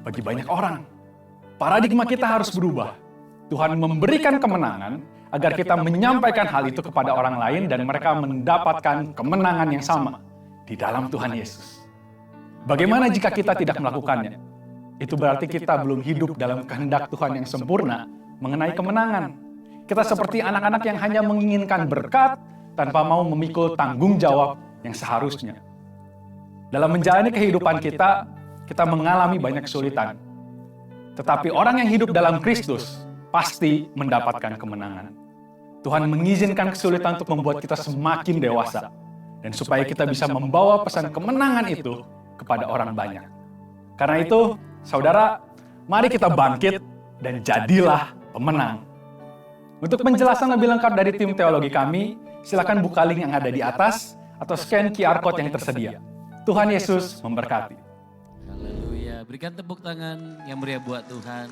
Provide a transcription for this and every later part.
bagi banyak orang. Paradigma kita harus berubah. Tuhan memberikan kemenangan agar kita menyampaikan hal itu kepada orang lain dan mereka mendapatkan kemenangan yang sama di dalam Tuhan Yesus. Bagaimana jika kita tidak melakukannya? Itu berarti kita belum hidup dalam kehendak Tuhan yang sempurna mengenai kemenangan. Kita seperti anak-anak yang hanya menginginkan berkat tanpa mau memikul tanggung jawab yang seharusnya. Dalam menjalani kehidupan kita mengalami banyak kesulitan. Tetapi orang yang hidup dalam Kristus pasti mendapatkan kemenangan. Tuhan mengizinkan kesulitan untuk membuat kita semakin dewasa. Dan supaya kita bisa membawa pesan kemenangan itu kepada orang banyak. Karena itu, saudara, mari kita bangkit dan jadilah pemenang. Untuk penjelasan lebih lengkap dari tim teologi kami, silakan buka link yang ada di atas atau scan QR Code yang tersedia. Tuhan Yesus memberkati. Haleluya. Berikan tepuk tangan yang meriah buat Tuhan.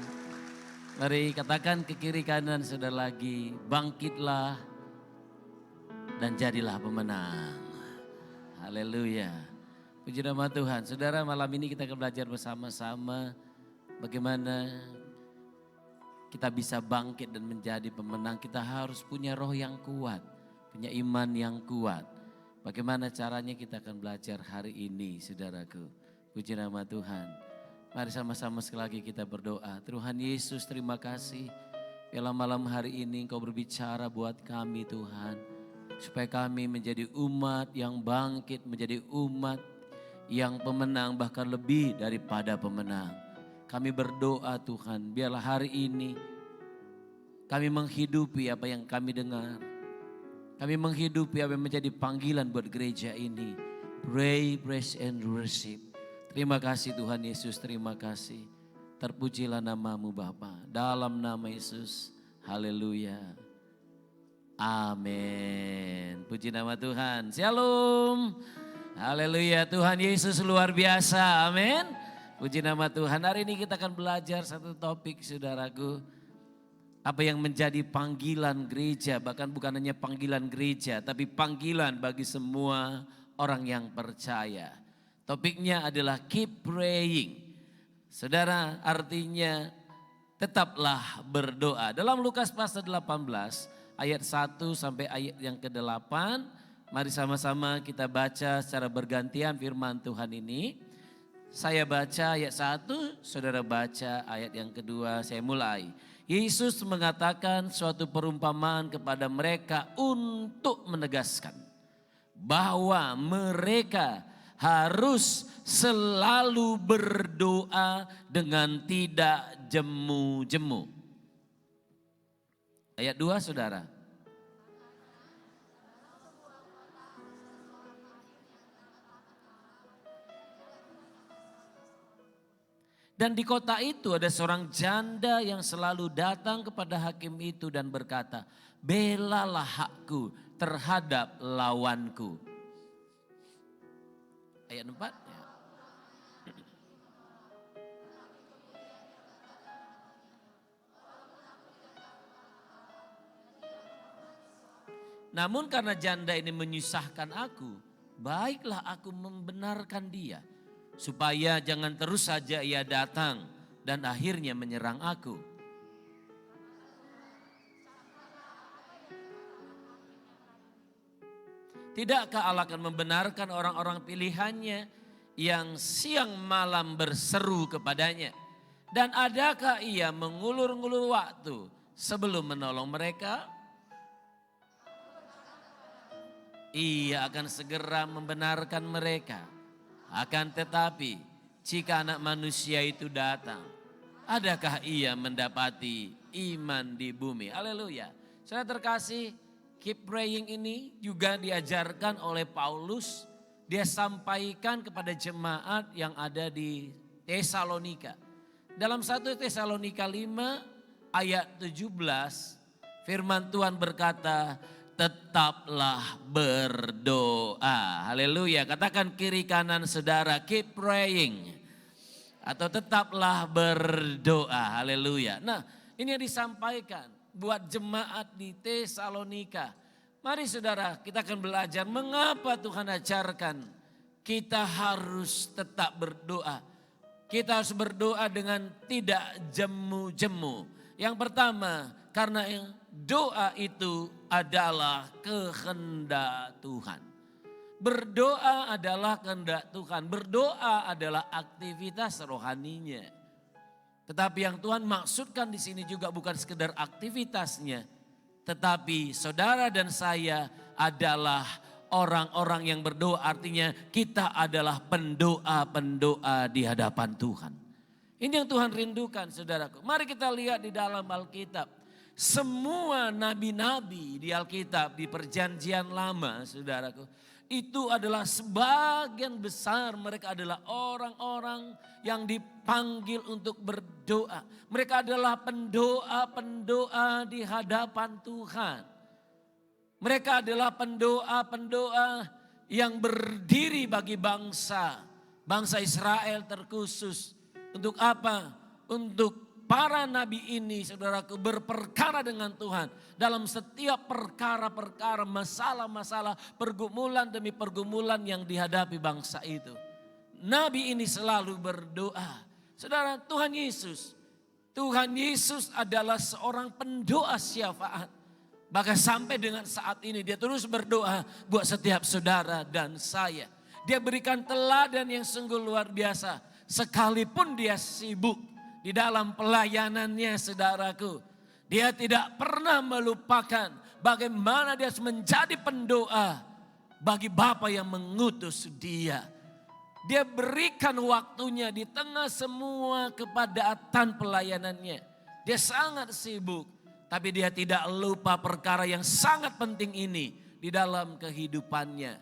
Mari katakan ke kiri kanan saudara lagi, bangkitlah dan jadilah pemenang. Haleluya. Puji nama Tuhan. Saudara, malam ini kita akan belajar bersama-sama bagaimana kita bisa bangkit dan menjadi pemenang. Kita harus punya roh yang kuat, punya iman yang kuat. Bagaimana caranya kita akan belajar hari ini, saudaraku. Puji nama Tuhan. Mari sama-sama sekali lagi kita berdoa. Tuhan Yesus, terima kasih. Dalam malam hari ini Engkau berbicara buat kami Tuhan. Supaya kami menjadi umat yang bangkit, menjadi umat yang pemenang, bahkan lebih daripada pemenang. Kami berdoa Tuhan, biarlah hari ini kami menghidupi apa yang kami dengar. Kami menghidupi apa yang menjadi panggilan buat gereja ini. Pray, praise and worship. Terima kasih Tuhan Yesus, terima kasih. Terpujilah namamu Bapa. Dalam nama Yesus, haleluya. Amin. Puji nama Tuhan. Shalom. Haleluya, Tuhan Yesus luar biasa. Amin. Puji nama Tuhan. Hari ini kita akan belajar satu topik saudaraku. Apa yang menjadi panggilan gereja, bahkan bukan hanya panggilan gereja, tapi panggilan bagi semua orang yang percaya. Topiknya adalah keep praying. Saudara, artinya tetaplah berdoa. Dalam Lukas pasal 18 ayat 1 sampai ayat yang ke-8, mari sama-sama kita baca secara bergantian firman Tuhan ini. Saya baca ayat 1, saudara baca ayat yang kedua, saya mulai. Yesus mengatakan suatu perumpamaan kepada mereka untuk menegaskan bahwa mereka harus selalu berdoa dengan tidak jemu-jemu. Ayat 2 saudara. Dan di kota itu ada seorang janda yang selalu datang kepada hakim itu dan berkata, belalah hakku terhadap lawanku. Ayat 4. Ya. Namun karena janda ini menyusahkan aku, baiklah aku membenarkan dia. Supaya jangan terus saja ia datang dan akhirnya menyerang aku. Tidakkah Allah akan membenarkan orang-orang pilihannya yang siang malam berseru kepadanya? Dan adakah ia mengulur-ngulur waktu sebelum menolong mereka? Ia akan segera membenarkan mereka. Akan tetapi jika anak manusia itu datang, adakah ia mendapati iman di bumi? Haleluya. Saudara terkasih, keep praying ini juga diajarkan oleh Paulus. Dia sampaikan kepada jemaat yang ada di Tesalonika. Dalam 1 Tesalonika 5 ayat 17 firman Tuhan berkata, tetaplah berdoa. Haleluya. Katakan kiri kanan saudara, keep praying. Atau tetaplah berdoa. Haleluya. Nah, ini yang disampaikan buat jemaat di Tesalonika. Mari saudara, kita akan belajar mengapa Tuhan ajarkan kita harus tetap berdoa. Kita harus berdoa dengan tidak jemu-jemu. Yang pertama, karena doa itu adalah kehendak Tuhan. Berdoa adalah kehendak Tuhan. Berdoa adalah aktivitas rohaninya. Tetapi yang Tuhan maksudkan di sini juga bukan sekedar aktivitasnya. Tetapi saudara dan saya adalah orang-orang yang berdoa, artinya kita adalah pendoa-pendoa di hadapan Tuhan. Ini yang Tuhan rindukan, saudaraku. Mari kita lihat di dalam Alkitab. Semua nabi-nabi di Alkitab, di perjanjian lama, saudaraku. Itu adalah sebagian besar mereka adalah orang-orang yang dipanggil untuk berdoa. Mereka adalah pendoa-pendoa di hadapan Tuhan. Mereka adalah pendoa-pendoa yang berdiri bagi bangsa Israel terkhusus. Untuk apa? Untuk para nabi ini, saudaraku, berperkara dengan Tuhan. Dalam setiap perkara-perkara, masalah-masalah, pergumulan demi pergumulan yang dihadapi bangsa itu. Nabi ini selalu berdoa. Saudara, Tuhan Yesus adalah seorang pendoa syafaat. Bahkan sampai dengan saat ini dia terus berdoa buat setiap saudara dan saya. Dia berikan teladan yang sungguh luar biasa. Sekalipun dia sibuk di dalam pelayanannya, saudaraku. Dia tidak pernah melupakan bagaimana dia menjadi pendoa bagi Bapa yang mengutus dia. Dia berikan waktunya di tengah semua kepadatan pelayanannya. Dia sangat sibuk. Tapi dia tidak lupa perkara yang sangat penting ini di dalam kehidupannya.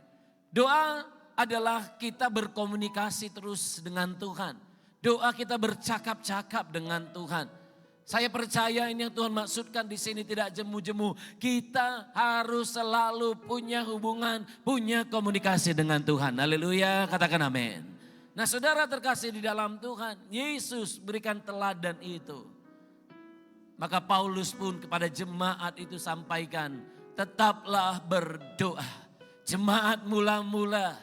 Doa adalah kita berkomunikasi terus dengan Tuhan. Doa kita bercakap-cakap dengan Tuhan. Saya percaya ini yang Tuhan maksudkan di sini tidak jemu-jemu. Kita harus selalu punya hubungan, punya komunikasi dengan Tuhan. Haleluya, katakan amin. Nah, saudara terkasih di dalam Tuhan, Yesus berikan teladan itu. Maka Paulus pun kepada jemaat itu sampaikan, tetaplah berdoa. Jemaat mula-mula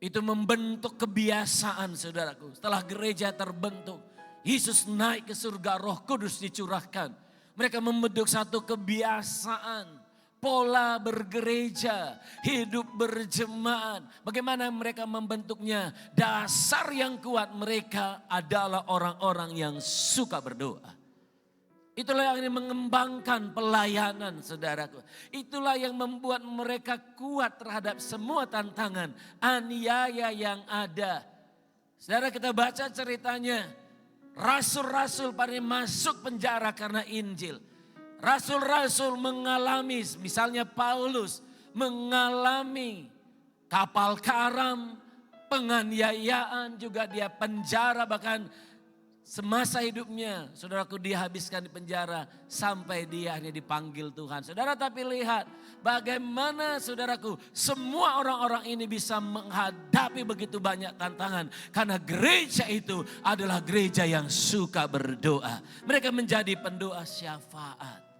itu membentuk kebiasaan, saudaraku. Setelah gereja terbentuk, Yesus naik ke surga, Roh Kudus dicurahkan. Mereka membentuk satu kebiasaan. Pola bergereja, hidup berjemaat. Bagaimana mereka membentuknya? Dasar yang kuat mereka adalah orang-orang yang suka berdoa. Itulah yang mengembangkan pelayanan, saudaraku. Itulah yang membuat mereka kuat terhadap semua tantangan, aniaya yang ada. Saudara, kita baca ceritanya. Rasul-rasul pada masuk penjara karena Injil. Rasul-rasul mengalami, misalnya Paulus mengalami kapal karam, penganiayaan, juga dia penjara, bahkan semasa hidupnya saudaraku dihabiskan di penjara sampai dia akhirnya dipanggil Tuhan. Saudara, tapi lihat bagaimana saudaraku semua orang-orang ini bisa menghadapi begitu banyak tantangan. Karena gereja itu adalah gereja yang suka berdoa. Mereka menjadi pendoa syafaat.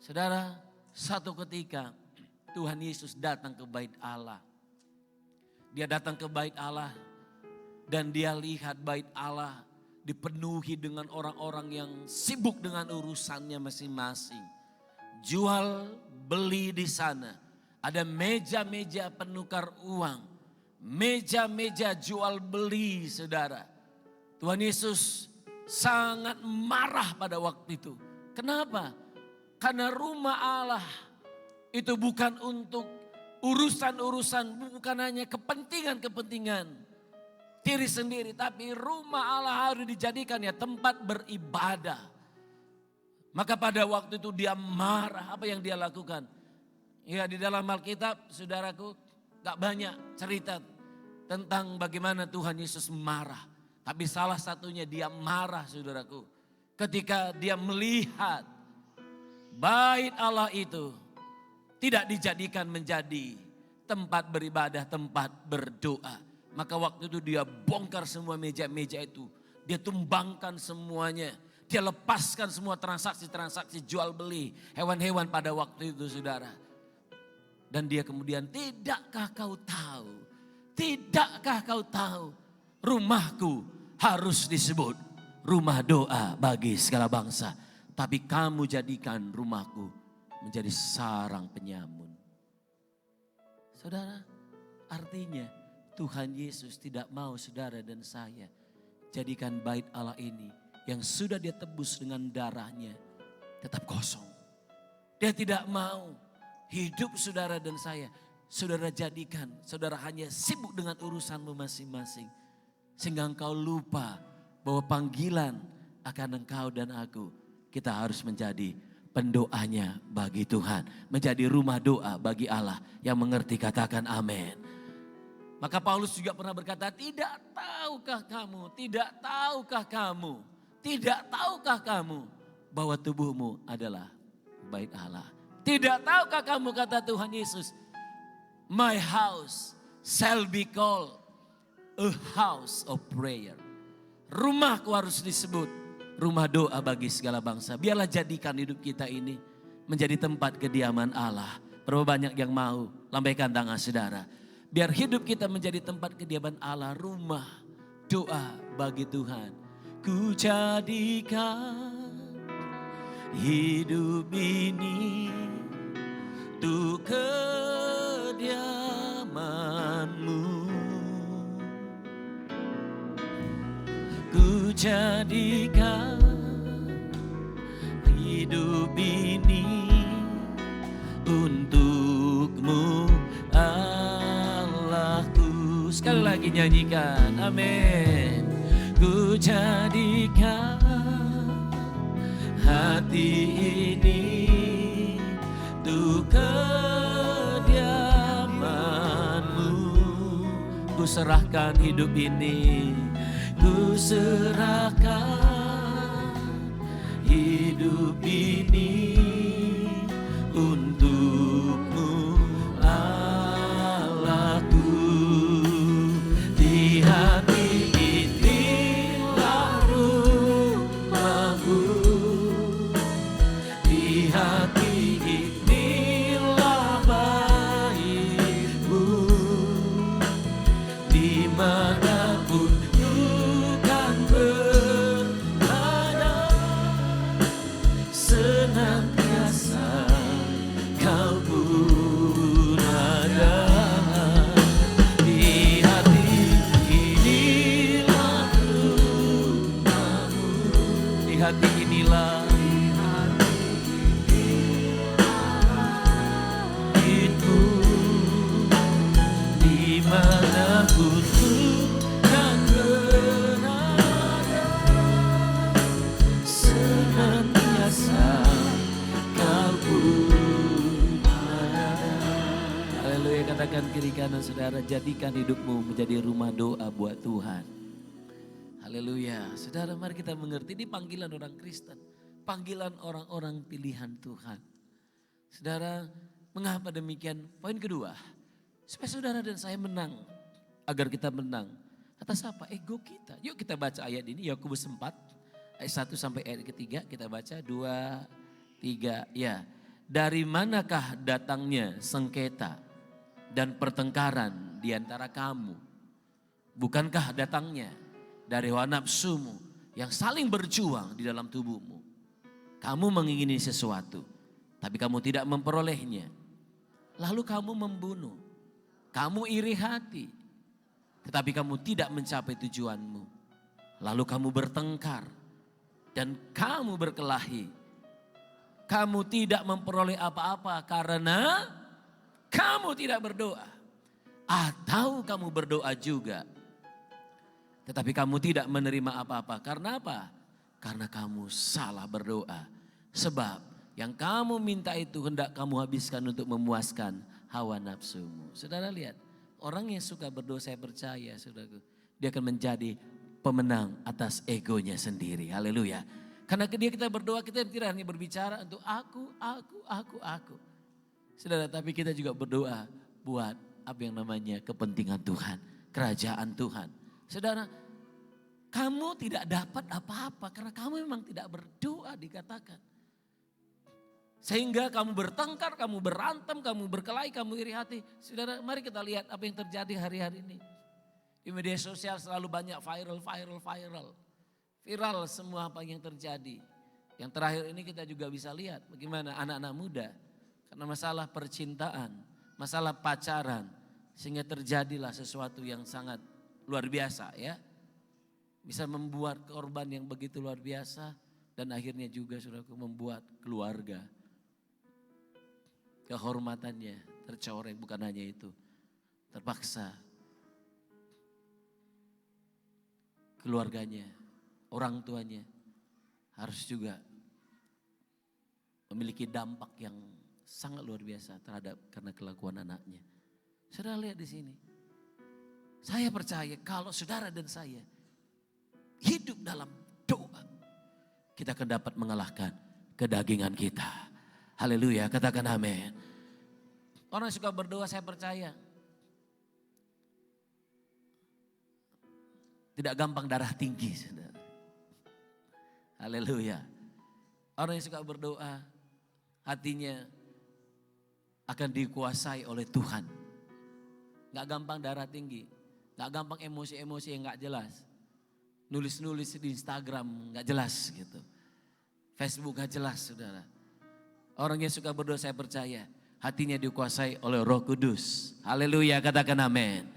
Saudara, satu ketika Tuhan Yesus datang ke bait Allah. Dia datang ke bait Allah dan dia lihat bait Allah dipenuhi dengan orang-orang yang sibuk dengan urusannya masing-masing. Jual beli di sana. Ada meja-meja penukar uang. Meja-meja jual beli, saudara. Tuhan Yesus sangat marah pada waktu itu. Kenapa? Karena rumah Allah itu bukan untuk urusan-urusan, bukan hanya kepentingan-kepentingan diri sendiri. Tapi rumah Allah harus dijadikan ya tempat beribadah. Maka pada waktu itu dia marah. Apa yang dia lakukan? Ya, di dalam Alkitab, saudaraku, gak banyak cerita tentang bagaimana Tuhan Yesus marah. Tapi salah satunya dia marah, saudaraku, ketika dia melihat bait Allah itu tidak dijadikan menjadi tempat beribadah, tempat berdoa. Maka waktu itu dia bongkar semua meja-meja itu. Dia tumbangkan semuanya. Dia lepaskan semua transaksi-transaksi jual beli hewan-hewan pada waktu itu, saudara. Dan dia kemudian, tidakkah kau tahu rumahku harus disebut rumah doa bagi segala bangsa. Tapi kamu jadikan rumahku menjadi sarang penyamun. Saudara, artinya Tuhan Yesus tidak mau saudara dan saya jadikan bait Allah ini yang sudah dia tebus dengan darahnya tetap kosong. Dia tidak mau hidup saudara dan saya, saudara jadikan, saudara hanya sibuk dengan urusanmu masing-masing. Sehingga engkau lupa bahwa panggilan akan engkau dan aku, kita harus menjadi pendoanya bagi Tuhan. Menjadi rumah doa bagi Allah yang mengerti, katakan amin. Maka Paulus juga pernah berkata, tidak tahukah kamu bahwa tubuhmu adalah bait Allah. Tidak tahukah kamu, kata Tuhan Yesus, my house shall be called a house of prayer. Rumahku harus disebut rumah doa bagi segala bangsa. Biarlah jadikan hidup kita ini menjadi tempat kediaman Allah. Berapa banyak yang mau? Lambaikan tangan saudara. Biar hidup kita menjadi tempat kediaman Allah, rumah doa bagi Tuhan. Ku jadikan hidup ini untuk kediaman-Mu. Ku jadikan hidup ini untuk-Mu, Allahku. Sekali lagi nyanyikan, amin. Ku jadikan hati ini untuk kediaman-Mu. Ku serahkan hidup ini, ku serahkan hidup ini untuk-Mu, Allahku. Di hati inilah rumahku, di hati inilah baitmu, dimanapun Tuhan berada, senantiasa Kau pun ada. Di hati inilah rumahmu, di hati inilah itu, dimanapun Tuhan berada, senantiasa Kau pun ada. Haleluya, katakan kiri kanan saudara, jadikan hidupmu menjadi rumah doa buat Tuhan. Haleluya, saudara mari kita mengerti ini panggilan orang Kristen, panggilan orang-orang pilihan Tuhan. Saudara, mengapa demikian? Poin kedua, supaya saudara dan saya menang. Agar kita menang. Atas apa? Ego kita. Yuk kita baca ayat ini, Yakobus 4 ayat 1 sampai ayat ketiga. Kita baca 2, 3. Ya, dari manakah datangnya sengketa dan pertengkaran di antara kamu? Bukankah datangnya dari hawa nafsumu yang saling berjuang di dalam tubuhmu? Kamu mengingini sesuatu, tapi kamu tidak memperolehnya. Lalu kamu membunuh, kamu iri hati, tetapi kamu tidak mencapai tujuanmu. Lalu kamu bertengkar dan kamu berkelahi. Kamu tidak memperoleh apa-apa karena kamu tidak berdoa. Atau kamu berdoa juga, tetapi kamu tidak menerima apa-apa. Karena apa? Karena kamu salah berdoa. Sebab yang kamu minta itu hendak kamu habiskan untuk memuaskan hawa nafsumu. Saudara lihat, orang yang suka berdoa, saya percaya saudaraku, dia akan menjadi pemenang atas egonya sendiri. Haleluya. Karena dia kita berdoa, kita tidak hanya berbicara untuk aku. Saudara, tapi kita juga berdoa buat apa yang namanya kepentingan Tuhan, kerajaan Tuhan. Saudara, kamu tidak dapat apa-apa karena kamu memang tidak berdoa dikatakan. Sehingga kamu bertengkar, kamu berantem, kamu berkelahi, kamu iri hati. Saudara, mari kita lihat apa yang terjadi hari-hari ini. Di media sosial selalu banyak viral. Viral semua apa yang terjadi. Yang terakhir ini kita juga bisa lihat bagaimana anak-anak muda karena masalah percintaan, masalah pacaran, sehingga terjadilah sesuatu yang sangat luar biasa ya. Bisa membuat korban yang begitu luar biasa dan akhirnya juga saudaraku membuat keluarga kehormatannya tercoreng. Bukan hanya itu, terpaksa keluarganya, orang tuanya harus juga memiliki dampak yang sangat luar biasa terhadap karena kelakuan anaknya. Saudara lihat di sini. Saya percaya kalau saudara dan saya hidup dalam doa, kita akan dapat mengalahkan kedagingan kita. Haleluya, katakan amin. Orang yang suka berdoa saya percaya tidak gampang darah tinggi, saudara. Haleluya. Orang yang suka berdoa, hatinya akan dikuasai oleh Tuhan. Gak gampang darah tinggi, gak gampang emosi-emosi yang gak jelas. Nulis-nulis di Instagram gak jelas gitu. Facebook gak jelas, saudara. Orang yang suka berdoa saya percaya, hatinya dikuasai oleh Roh Kudus. Haleluya, katakan amin.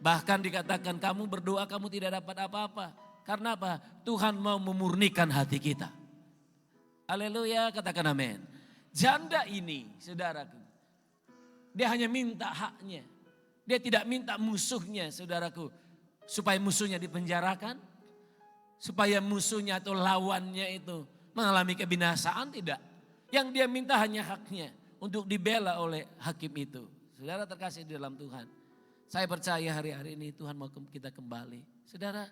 Bahkan dikatakan kamu berdoa kamu tidak dapat apa-apa. Karena apa? Tuhan mau memurnikan hati kita. Haleluya, katakan amin. Janda ini, saudaraku, dia hanya minta haknya. Dia tidak minta musuhnya, saudaraku, supaya musuhnya dipenjarakan, supaya musuhnya atau lawannya itu mengalami kebinasaan, tidak. Yang dia minta hanya haknya untuk dibela oleh hakim itu. Saudara terkasih di dalam Tuhan. Saya percaya hari-hari ini Tuhan mau kita kembali. Saudara,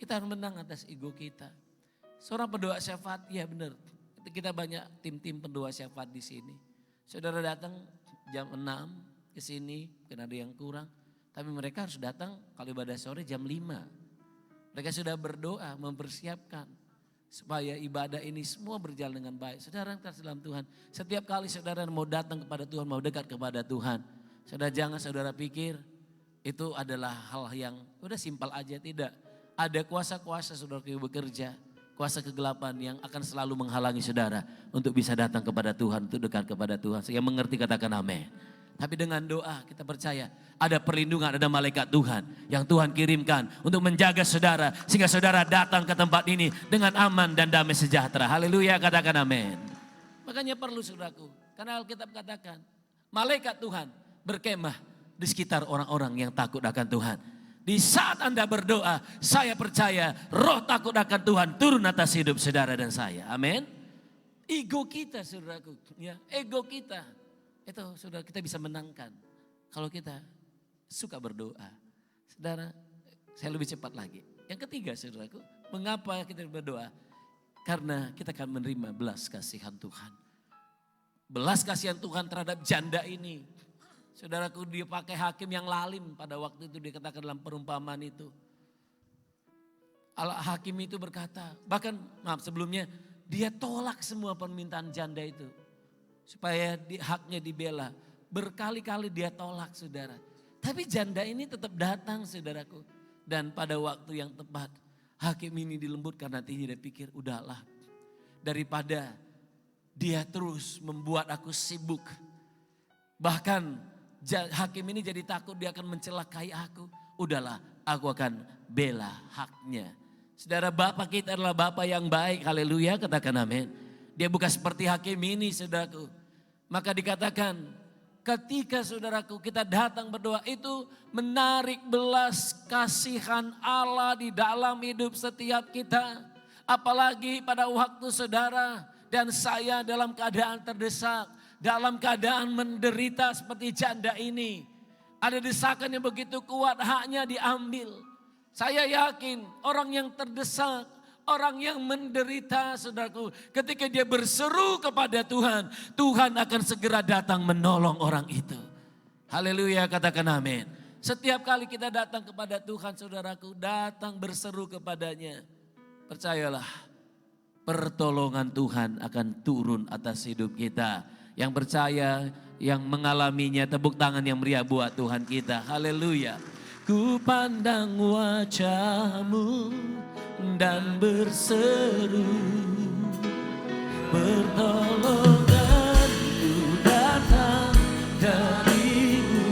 kita harus menang atas ego kita. Seorang pendoa syafaat, ya benar. Kita banyak tim-tim pendoa syafaat di sini. Saudara datang jam 6 ke sini, mungkin ada yang kurang. Tapi mereka harus datang kalau ibadah sore jam 5. Mereka sudah berdoa, mempersiapkan supaya ibadah ini semua berjalan dengan baik. Saudara yang terkasih dalam Tuhan, setiap kali saudara mau datang kepada Tuhan, mau dekat kepada Tuhan, saudara jangan saudara pikir itu adalah hal yang udah simpel aja, tidak. Ada kuasa-kuasa saudara yang bekerja, kuasa kegelapan yang akan selalu menghalangi saudara untuk bisa datang kepada Tuhan, untuk dekat kepada Tuhan. Saya mengerti, katakan amin. Tapi dengan doa kita percaya ada perlindungan, ada malaikat Tuhan yang Tuhan kirimkan untuk menjaga saudara. Sehingga saudara datang ke tempat ini dengan aman dan damai sejahtera. Haleluya, katakan amin. Makanya perlu saudaraku, karena Alkitab katakan malaikat Tuhan berkemah di sekitar orang-orang yang takut akan Tuhan. Di saat Anda berdoa, saya percaya roh takut akan Tuhan turun atas hidup saudara dan saya. Amin. Ego kita saudaraku, ya, ego kita. Itu saudara kita bisa menangkan kalau kita suka berdoa. Saudara, saya lebih cepat lagi. Yang ketiga saudaraku, mengapa kita berdoa? Karena kita akan menerima belas kasihan Tuhan. Belas kasihan Tuhan terhadap janda ini. Saudaraku, dia pakai hakim yang lalim pada waktu itu dikatakan dalam perumpamaan itu. Hakim itu berkata, bahkan maaf sebelumnya dia tolak semua permintaan janda itu. Supaya haknya dibela. Berkali-kali dia tolak saudara. Tapi janda ini tetap datang saudaraku. Dan pada waktu yang tepat hakim ini dilembutkan hatinya, dia pikir udahlah. Daripada dia terus membuat aku sibuk. Bahkan hakim ini jadi takut dia akan mencelakai aku. Udahlah, aku akan bela haknya. Saudara, Bapak kita adalah Bapak yang baik. Haleluya, katakan amin. Dia bukan seperti hakim ini saudaraku. Maka dikatakan ketika saudaraku kita datang berdoa itu menarik belas kasihan Allah di dalam hidup setiap kita. Apalagi pada waktu saudara dan saya dalam keadaan terdesak, dalam keadaan menderita seperti janda ini. Ada desakan yang begitu kuat, haknya diambil. Saya yakin orang yang terdesak, orang yang menderita saudaraku, ketika dia berseru kepada Tuhan, Tuhan akan segera datang menolong orang itu. Haleluya, katakan amin. Setiap kali kita datang kepada Tuhan saudaraku, datang berseru kepadanya, percayalah pertolongan Tuhan akan turun atas hidup kita. Yang percaya, yang mengalaminya, tepuk tangan yang meriah buat Tuhan kita. Haleluya. Ku pandang wajah-Mu dan berseru, pertolonganku datang dari-Mu.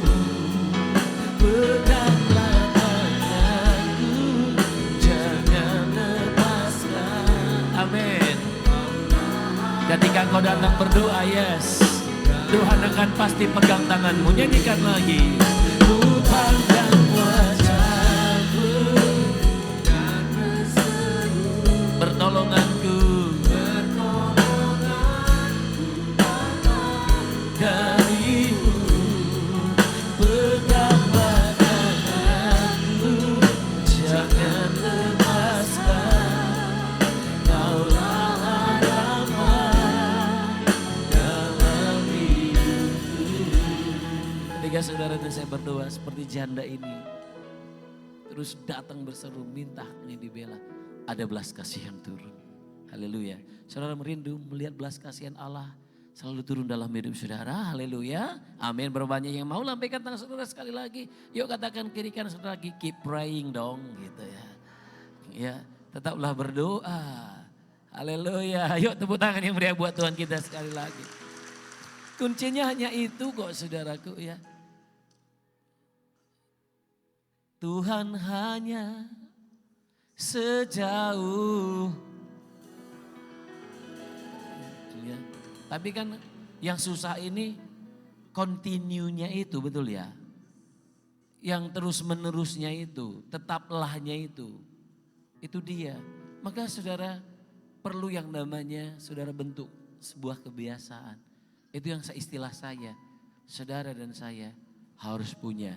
Peganglah tanganku, jangan lepaskan. Amin. Ketika kau datang berdoa, yes, Tuhan akan pasti pegang tanganmu. Nyanyikan lagi. Ku pandang wajah-Mu dan berseru, pertolonganku dari-Mu. Peganglah tanganku, jangan lepaskan. Kaulah harapan dalam hidupku. Ketika saudara dan saya berdoa seperti janda ini, terus datang berseru, minta haknya dibela, ada belas kasihan turun. Haleluya. Saudara merindu melihat belas kasihan Allah selalu turun dalam hidup saudara. Haleluya. Amin. Berapa banyak yang mau lambaikan tangan saudara sekali lagi. Yuk katakan kiri kanan saudara lagi, keep praying dong gitu ya. Ya, tetaplah berdoa. Haleluya. Yuk tepuk tangan yang meriah buat Tuhan kita sekali lagi. Kuncinya hanya itu kok saudaraku ya. Tuhan hanya sejauh. Ya. Tapi kan yang susah ini continue-nya itu, betul ya. Yang terus menerusnya itu, tetaplahnya itu dia. Maka saudara perlu yang namanya saudara bentuk sebuah kebiasaan. Itu yang istilah saya, saudara dan saya harus punya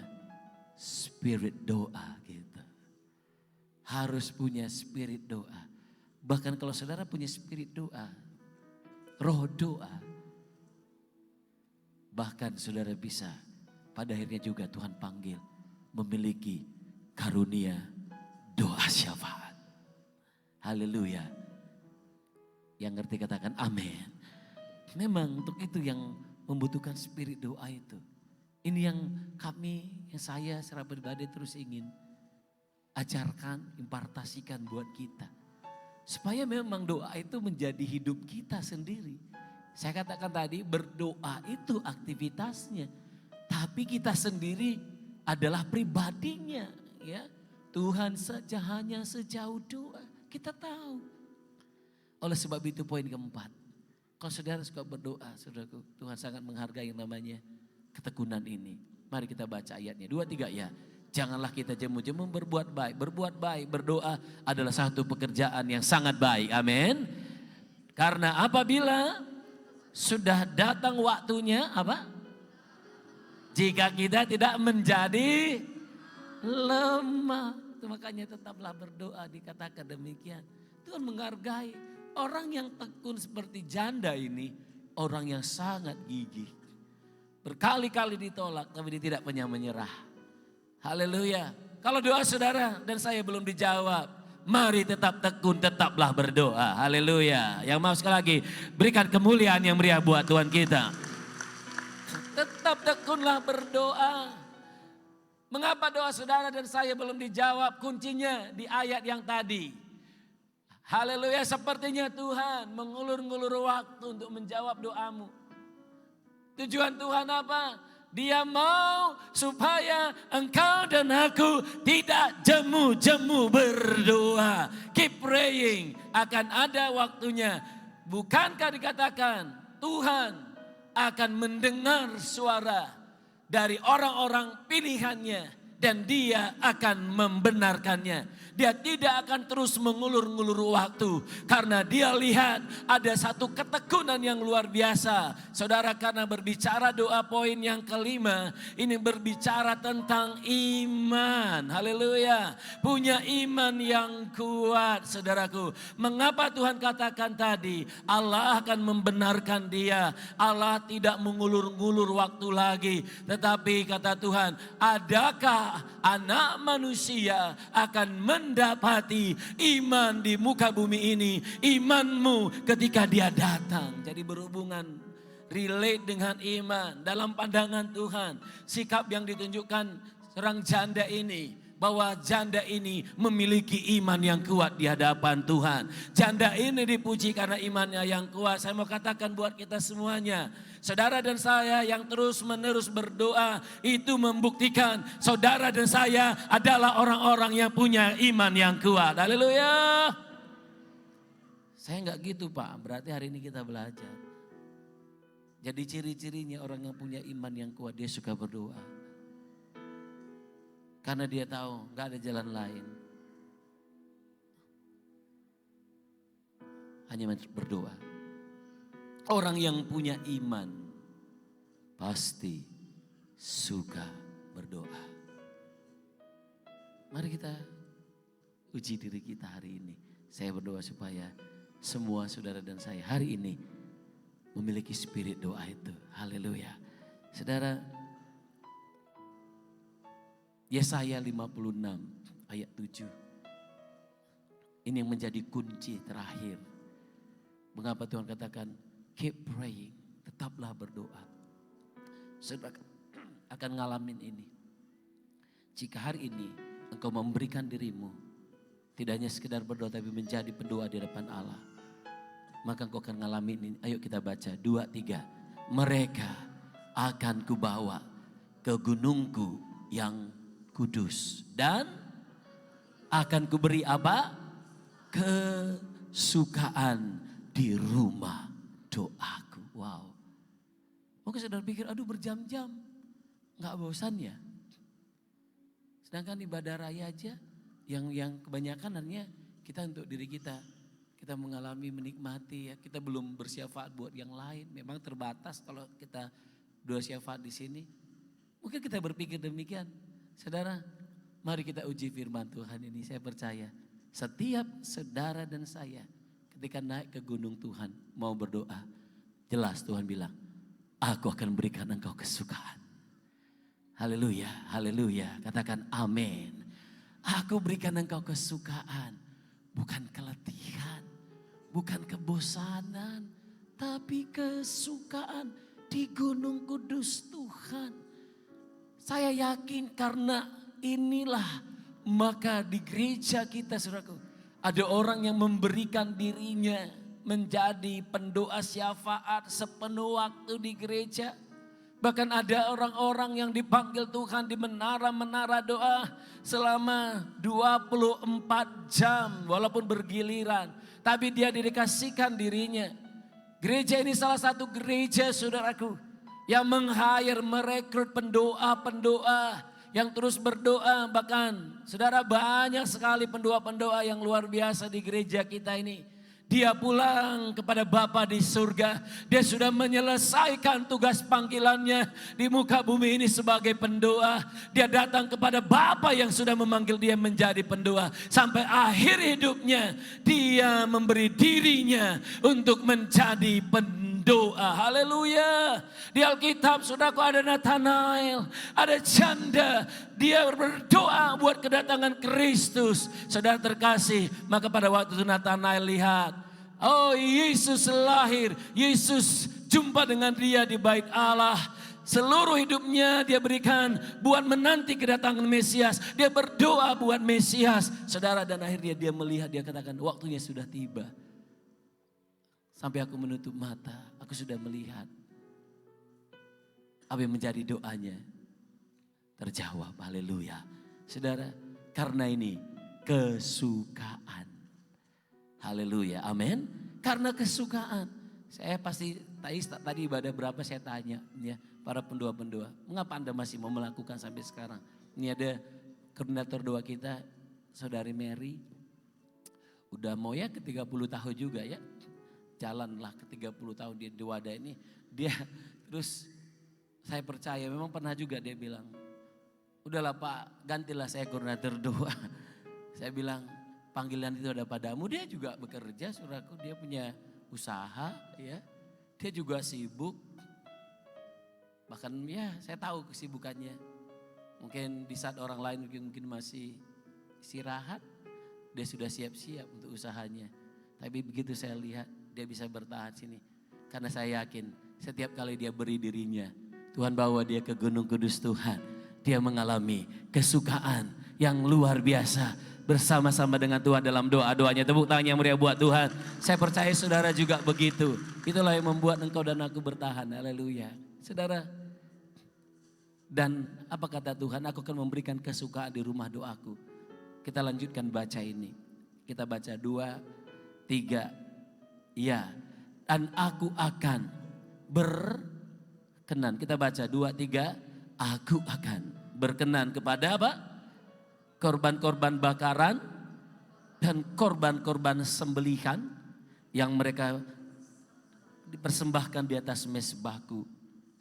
spirit doa gitu. Harus punya spirit doa. Bahkan kalau saudara punya spirit doa, roh doa, bahkan saudara bisa pada akhirnya juga Tuhan panggil memiliki karunia doa syafaat. Haleluya. Yang ngerti katakan amin. Memang untuk itu yang membutuhkan spirit doa itu. Ini yang saya secara pribadi terus ingin ajarkan, impartasikan buat kita. Supaya memang doa itu menjadi hidup kita sendiri. Saya katakan tadi berdoa itu aktivitasnya. Tapi kita sendiri adalah pribadinya. Ya. Tuhan saja hanya sejauh doa. Kita tahu. Oleh sebab itu poin keempat. Kalau saudara suka berdoa, saudaraku, Tuhan sangat menghargai yang namanya ketekunan ini. Mari kita baca ayatnya. 2, 3 ya. Janganlah kita jemu-jemu berbuat baik. Berbuat baik, berdoa adalah satu pekerjaan yang sangat baik. Amin. Karena apabila sudah datang waktunya, apa? Jika kita tidak menjadi lemah. Itu makanya tetaplah berdoa, dikatakan demikian. Tuhan menghargai orang yang tekun seperti janda ini. Orang yang sangat gigih. Berkali-kali ditolak tapi dia tidak pernah menyerah. Haleluya. Kalau doa saudara dan saya belum dijawab, mari tetap tekun, tetaplah berdoa. Haleluya. Yang mau sekali lagi, berikan kemuliaan yang meriah buat Tuhan kita. Tetap tekunlah berdoa. Mengapa doa saudara dan saya belum dijawab? Kuncinya di ayat yang tadi. Haleluya, sepertinya Tuhan mengulur-ngulur waktu untuk menjawab doamu. Tujuan Tuhan apa? Dia mau supaya engkau dan aku tidak jemu-jemu berdoa. Keep praying, akan ada waktunya. Bukankah dikatakan Tuhan akan mendengar suara dari orang-orang pilihannya dan dia akan membenarkannya. Dia tidak akan terus mengulur-ngulur waktu. Karena dia lihat ada satu ketekunan yang luar biasa. Saudara, karena berbicara doa poin yang kelima. Ini berbicara tentang iman. Haleluya. Punya iman yang kuat saudaraku. Mengapa Tuhan katakan tadi Allah akan membenarkan dia. Allah tidak mengulur-ngulur waktu lagi. Tetapi kata Tuhan, adakah anak manusia akan mendapati iman di muka bumi ini, imanmu ketika dia datang. Jadi berhubungan, relate dengan iman dalam pandangan Tuhan. Sikap yang ditunjukkan seorang janda ini, bahwa janda ini memiliki iman yang kuat di hadapan Tuhan. Janda ini dipuji karena imannya yang kuat. Saya mau katakan buat kita semuanya, saudara dan saya yang terus menerus berdoa, itu membuktikan saudara dan saya adalah orang-orang yang punya iman yang kuat. Haleluya. Saya enggak gitu Pak, berarti hari ini kita belajar. Jadi ciri-cirinya orang yang punya iman yang kuat, dia suka berdoa. Karena dia tahu gak ada jalan lain. Hanya berdoa. Orang yang punya iman pasti suka berdoa. Mari kita uji diri kita hari ini. Saya berdoa supaya semua saudara dan saya hari ini memiliki spirit doa itu. Haleluya. Saudara, Yesaya 56 ayat 7. Ini yang menjadi kunci terakhir. Mengapa Tuhan katakan keep praying, tetaplah berdoa. Saudara akan ngalamin ini. Jika hari ini engkau memberikan dirimu, tidak hanya sekedar berdoa tapi menjadi pendoa di depan Allah, maka engkau akan ngalamin ini. Ayo kita baca 2, 3. Mereka akan kubawa ke gunungku yang kudus dan akan kuberi apa? Kesukaan di rumah doaku. Wow. Mungkin saudara pikir, aduh berjam-jam. Gak bosan ya? Sedangkan ibadah raya aja yang kebanyakan hanya kita untuk diri kita. Kita mengalami, menikmati ya. Kita belum bersyafaat buat yang lain. Memang terbatas kalau kita bersyafaat di sini. Mungkin kita berpikir demikian. Saudara, mari kita uji firman Tuhan ini. Saya percaya setiap saudara dan saya ketika naik ke gunung Tuhan mau berdoa, jelas Tuhan bilang, aku akan berikan engkau kesukaan. Haleluya, haleluya. Katakan amin. Aku berikan engkau kesukaan. Bukan keletihan, bukan kebosanan, tapi kesukaan di gunung kudus Tuhan. Saya yakin karena inilah maka di gereja kita saudaraku, ada orang yang memberikan dirinya menjadi pendoa syafaat sepenuh waktu di gereja. Bahkan ada orang-orang yang dipanggil Tuhan di menara-menara doa selama 24 jam walaupun bergiliran. Tapi dia dikasihkan dirinya. Gereja ini salah satu gereja saudaraku yang meng-hire, merekrut pendoa-pendoa yang terus berdoa. Bahkan saudara banyak sekali pendoa-pendoa yang luar biasa di gereja kita ini. Dia pulang kepada Bapa di surga. Dia sudah menyelesaikan tugas panggilannya di muka bumi ini sebagai pendoa. Dia datang kepada Bapa yang sudah memanggil dia menjadi pendoa. Sampai akhir hidupnya dia memberi dirinya untuk menjadi pendoa. Haleluya. Di Alkitab saudaraku ada Nathanael, ada janda. Dia berdoa buat kedatangan Kristus. Saudara terkasih, maka pada waktu itu Nathanael lihat, oh Yesus lahir, Yesus jumpa dengan dia di bait Allah. Seluruh hidupnya dia berikan buat menanti kedatangan Mesias. Dia berdoa buat Mesias. Saudara, dan akhirnya dia melihat, dia katakan waktunya sudah tiba. Sampai aku menutup mata, aku sudah melihat apa yang menjadi doanya terjawab. Haleluya. Saudara, karena ini kesukaan. Haleluya. Amin. Karena kesukaan. Saya pasti tadi ibadah berapa saya tanya ya, para pendoa-pendoa. Mengapa Anda masih mau melakukan sampai sekarang? Ini ada koordinator doa kita, Saudari Mary. Udah mau ya ke 30 tahun juga ya. Jalanlah ke 30 tahun dia di wadah ini. Dia terus saya percaya memang pernah juga dia bilang, udahlah Pak, gantilah saya koordinator doa. Saya bilang, panggilan itu ada padamu. Dia juga bekerja, saudaraku, dia punya usaha ya. Dia juga sibuk. Bahkan ya saya tahu kesibukannya. Mungkin di saat orang lain mungkin masih istirahat, dia sudah siap-siap untuk usahanya. Tapi begitu saya lihat dia bisa bertahan sini. Karena saya yakin setiap kali dia beri dirinya, Tuhan bawa dia ke Gunung Kudus Tuhan. dia mengalami kesukaan yang luar biasa bersama-sama dengan Tuhan dalam doa-doanya. Tepuk tangan yang meriah buat Tuhan. Saya percaya saudara juga begitu. Itulah yang membuat engkau dan aku bertahan. Haleluya. Saudara, dan apa kata Tuhan? Aku akan memberikan kesukaan di rumah doaku. Kita lanjutkan baca ini. Kita baca 2, 3. Ya, dan aku akan berkenan. Kita baca 2, 3. Aku akan berkenan kepada apa? Korban-korban bakaran dan korban-korban sembelihan yang mereka dipersembahkan di atas mezbahku.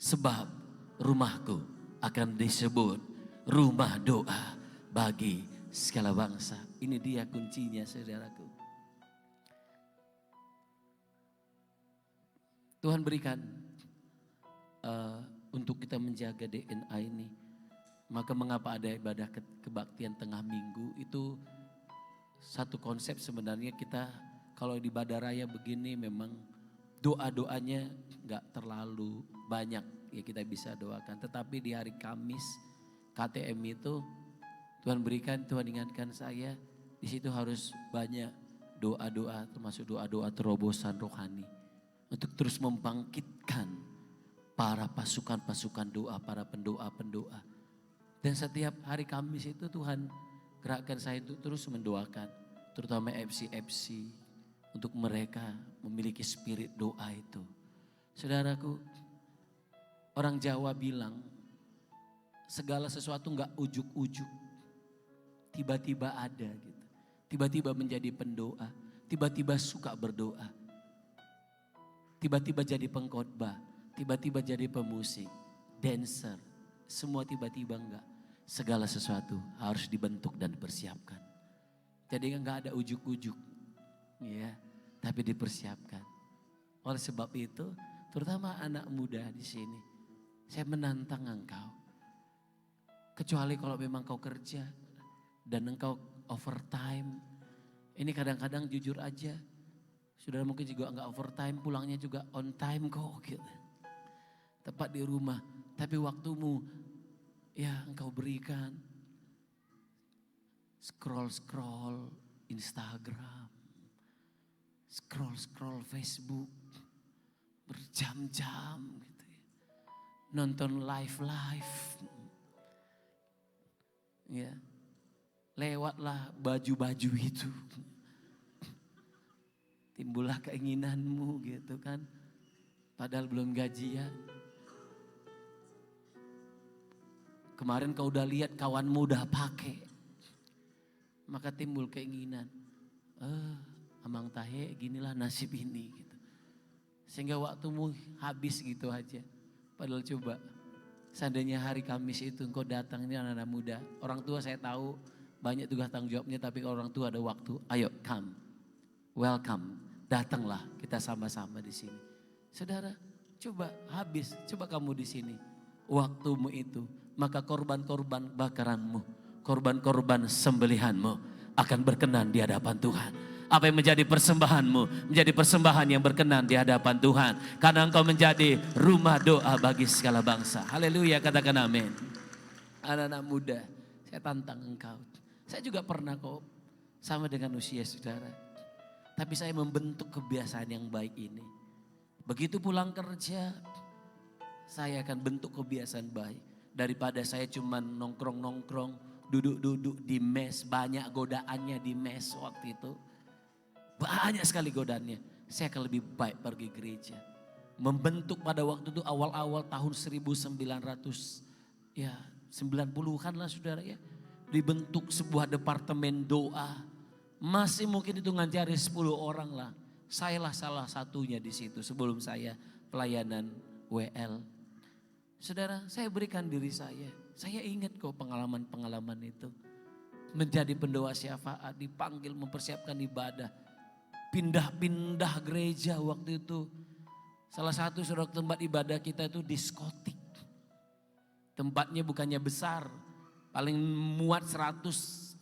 Sebab rumahku akan disebut rumah doa bagi segala bangsa. Ini dia kuncinya, saudaraku. Tuhan berikan untuk kita menjaga DNA ini. Maka mengapa ada ibadah kebaktian tengah minggu, itu satu konsep sebenarnya. Kita kalau di ibadah raya begini memang doa-doanya gak terlalu banyak ya kita bisa doakan. Tetapi di hari Kamis KTM itu Tuhan berikan, Tuhan ingatkan saya di situ harus banyak doa-doa, termasuk doa-doa terobosan rohani untuk terus membangkitkan para pasukan-pasukan doa, para pendoa-pendoa. Dan setiap hari Kamis itu Tuhan gerakkan saya untuk terus mendoakan, terutama FC untuk mereka memiliki spirit doa itu. Saudaraku, orang Jawa bilang segala sesuatu enggak ujuk-ujuk, tiba-tiba ada gitu. Tiba-tiba menjadi pendoa, tiba-tiba suka berdoa, tiba-tiba jadi pengkhotbah, tiba-tiba jadi pemusik, dancer, semua tiba-tiba enggak. Segala sesuatu harus dibentuk dan dipersiapkan. Jadi enggak ada ujuk-ujuk, ya, tapi dipersiapkan. Oleh sebab itu, terutama anak muda di sini, saya menantang engkau. Kecuali kalau memang kau kerja dan engkau overtime. Ini kadang-kadang jujur aja, saudara mungkin juga enggak overtime, pulangnya juga on time kok gitu. Tepat di rumah, tapi waktumu ya engkau berikan scroll Instagram, scroll Facebook berjam-jam gitu ya. Nonton live ya, lewatlah baju-baju itu, timbullah keinginanmu gitu kan, padahal belum gajian. Kemarin kau udah lihat kawanmu udah pakai, maka timbul keinginan, amang tahe ginilah nasib ini gitu. Sehingga waktumu habis gitu aja. Padahal coba, seandainya hari Kamis itu engkau datang, ini anak-anak muda, orang tua saya tahu banyak tugas tanggung jawabnya, tapi kalau orang tua ada waktu, ayo come, welcome, datanglah kita sama-sama di sini. Saudara, coba habis, coba kamu di sini, waktumu itu. Maka korban-korban bakaranmu, korban-korban sembelihanmu akan berkenan di hadapan Tuhan. Apa yang menjadi persembahanmu, menjadi persembahan yang berkenan di hadapan Tuhan. Karena engkau menjadi rumah doa bagi segala bangsa. Haleluya, katakan amin. Anak-anak muda, saya tantang engkau. Saya juga pernah kok sama dengan usia saudara. Tapi saya membentuk kebiasaan yang baik ini. Begitu pulang kerja, saya akan bentuk kebiasaan baik. Daripada saya cuma nongkrong-nongkrong, duduk-duduk di mes, banyak godaannya di mes waktu itu. Banyak sekali godaannya. Saya akan lebih baik pergi gereja. Membentuk pada waktu itu awal-awal tahun 1900, ya 90-an lah saudara ya. Dibentuk sebuah departemen doa. Masih mungkin itu ngajari 10 orang lah. Sayalah salah satunya di situ sebelum saya pelayanan WL. Saudara, saya berikan diri saya. Saya ingat kok pengalaman-pengalaman itu. Menjadi pendoa syafaat, dipanggil mempersiapkan ibadah. Pindah-pindah gereja waktu itu. Salah satu saudara tempat ibadah kita itu diskotik. Tempatnya bukannya besar. Paling muat 100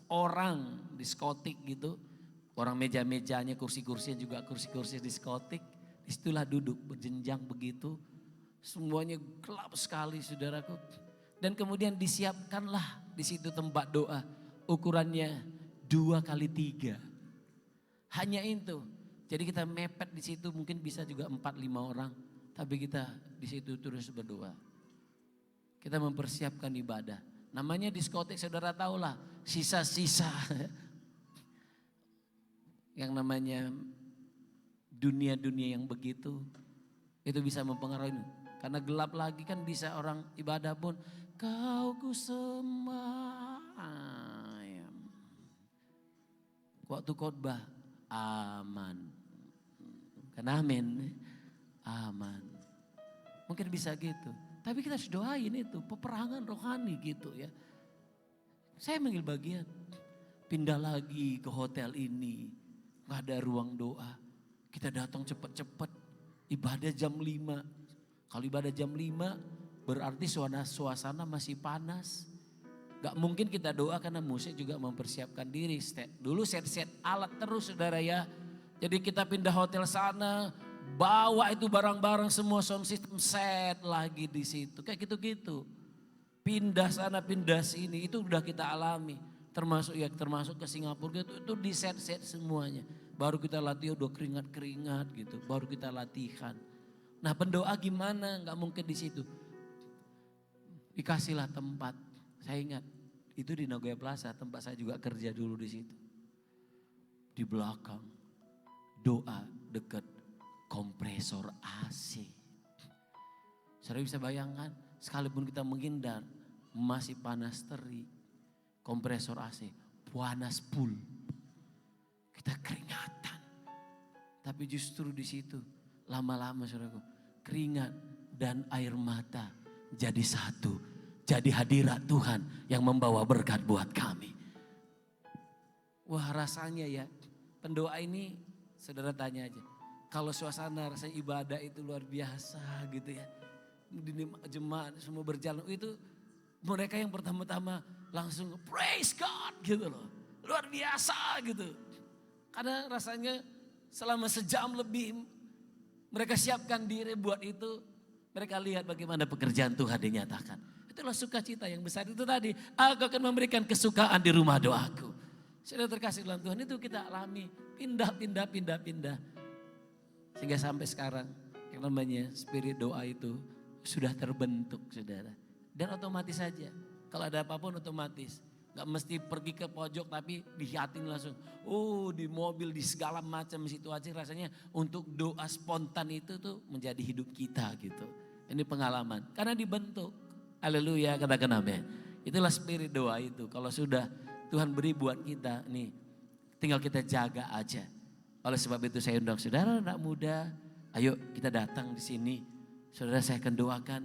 orang diskotik gitu. Orang meja-mejanya, kursi-kursinya juga kursi-kursi diskotik. Disitulah duduk berjenjang begitu. Semuanya gelap sekali saudaraku. Dan kemudian disiapkanlah di situ tempat doa. Ukurannya 2x3. Hanya itu. Jadi kita mepet di situ mungkin bisa juga 4-5 orang. Tapi kita di situ terus berdoa. Kita mempersiapkan ibadah. Namanya diskotik, saudara tahulah. Sisa-sisa. Yang namanya dunia-dunia yang begitu. Itu bisa mempengaruhi. Karena gelap lagi kan bisa orang ibadah pun. Kau ku sembah. Waktu khotbah aman. Kan amin. Aman. Mungkin bisa gitu. Tapi kita harus doain itu. Peperangan rohani gitu ya. Saya manggil bagian. Pindah lagi ke hotel ini. Gak ada ruang doa. Kita datang cepat-cepat. Ibadah jam 5. Kalau ibadah jam 5 berarti suasana masih panas. Gak mungkin kita doa karena musik juga mempersiapkan diri. Dulu set alat terus saudara ya. Jadi kita pindah hotel sana, bawa itu barang-barang semua sound system set lagi di situ. Kayak gitu-gitu. Pindah sana, pindah sini itu udah kita alami. Termasuk ke Singapura gitu, itu di set semuanya. Baru kita latihan udah keringat-keringat gitu, baru kita latihan. Nah pendoa gimana? Gak mungkin di situ. Dikasihlah tempat. Saya ingat itu di Nagoya Plaza, tempat saya juga kerja dulu di situ. Di belakang doa dekat kompresor AC. Saudara bisa bayangkan, sekalipun kita menghindar masih panas terik. Kompresor AC, panas full. Kita keringatan. Tapi justru di situ lama-lama saudaraku, keringat dan air mata jadi satu. Jadi hadirat Tuhan yang membawa berkat buat kami. Wah rasanya ya, pendoa ini saudara tanya aja. Kalau suasana rasanya ibadah itu luar biasa gitu ya. Di jemaat semua berjalan itu mereka yang pertama-tama langsung praise God gitu loh. Luar biasa gitu. Karena rasanya selama sejam lebih mereka siapkan diri buat itu. Mereka lihat bagaimana pekerjaan Tuhan dinyatakan. Itulah sukacita yang besar itu tadi. Aku akan memberikan kesukaan di rumah doaku. Sudah terkasih dalam Tuhan itu kita alami. Pindah. Sehingga sampai sekarang yang namanya spirit doa itu sudah terbentuk saudara. Dan otomatis saja. Kalau ada apapun otomatis. Gak mesti pergi ke pojok tapi dihiatin langsung. Oh di mobil di segala macam situasi rasanya untuk doa spontan itu tuh menjadi hidup kita gitu. Ini pengalaman. Karena dibentuk. Haleluya katakan amin. Itulah spirit doa itu. Kalau sudah Tuhan beri buat kita nih. Tinggal kita jaga aja. Oleh sebab itu saya undang saudara anak muda. Ayo kita datang di sini. Saudara saya akan doakan.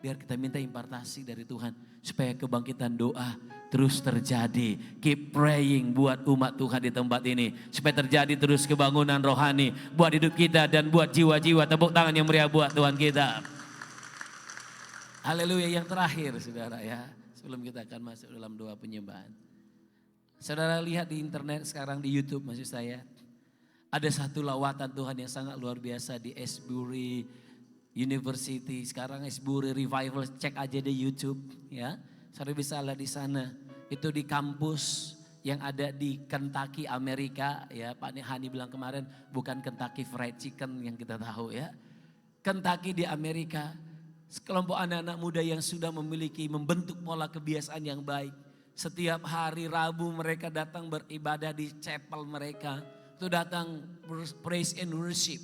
Biar kita minta impartasi dari Tuhan. Supaya kebangkitan doa terus terjadi. Keep praying buat umat Tuhan di tempat ini. Supaya terjadi terus kebangunan rohani. Buat hidup kita dan buat jiwa-jiwa. Tepuk tangan yang meriah buat Tuhan kita. Haleluya yang terakhir saudara ya. Sebelum kita akan masuk dalam doa penyembahan. Saudara lihat di internet sekarang di YouTube maksud saya. Ada satu lawatan Tuhan yang sangat luar biasa di Asbury University. Sekarang Asbury Revival, cek aja di YouTube ya. Saudara bisa lihat di sana. Itu di kampus yang ada di Kentucky Amerika ya. Pak Hani bilang kemarin bukan Kentucky Fried Chicken yang kita tahu ya. Kentucky di Amerika. Sekelompok anak-anak muda yang sudah membentuk pola kebiasaan yang baik. Setiap hari Rabu mereka datang beribadah di chapel mereka. Itu datang praise and worship.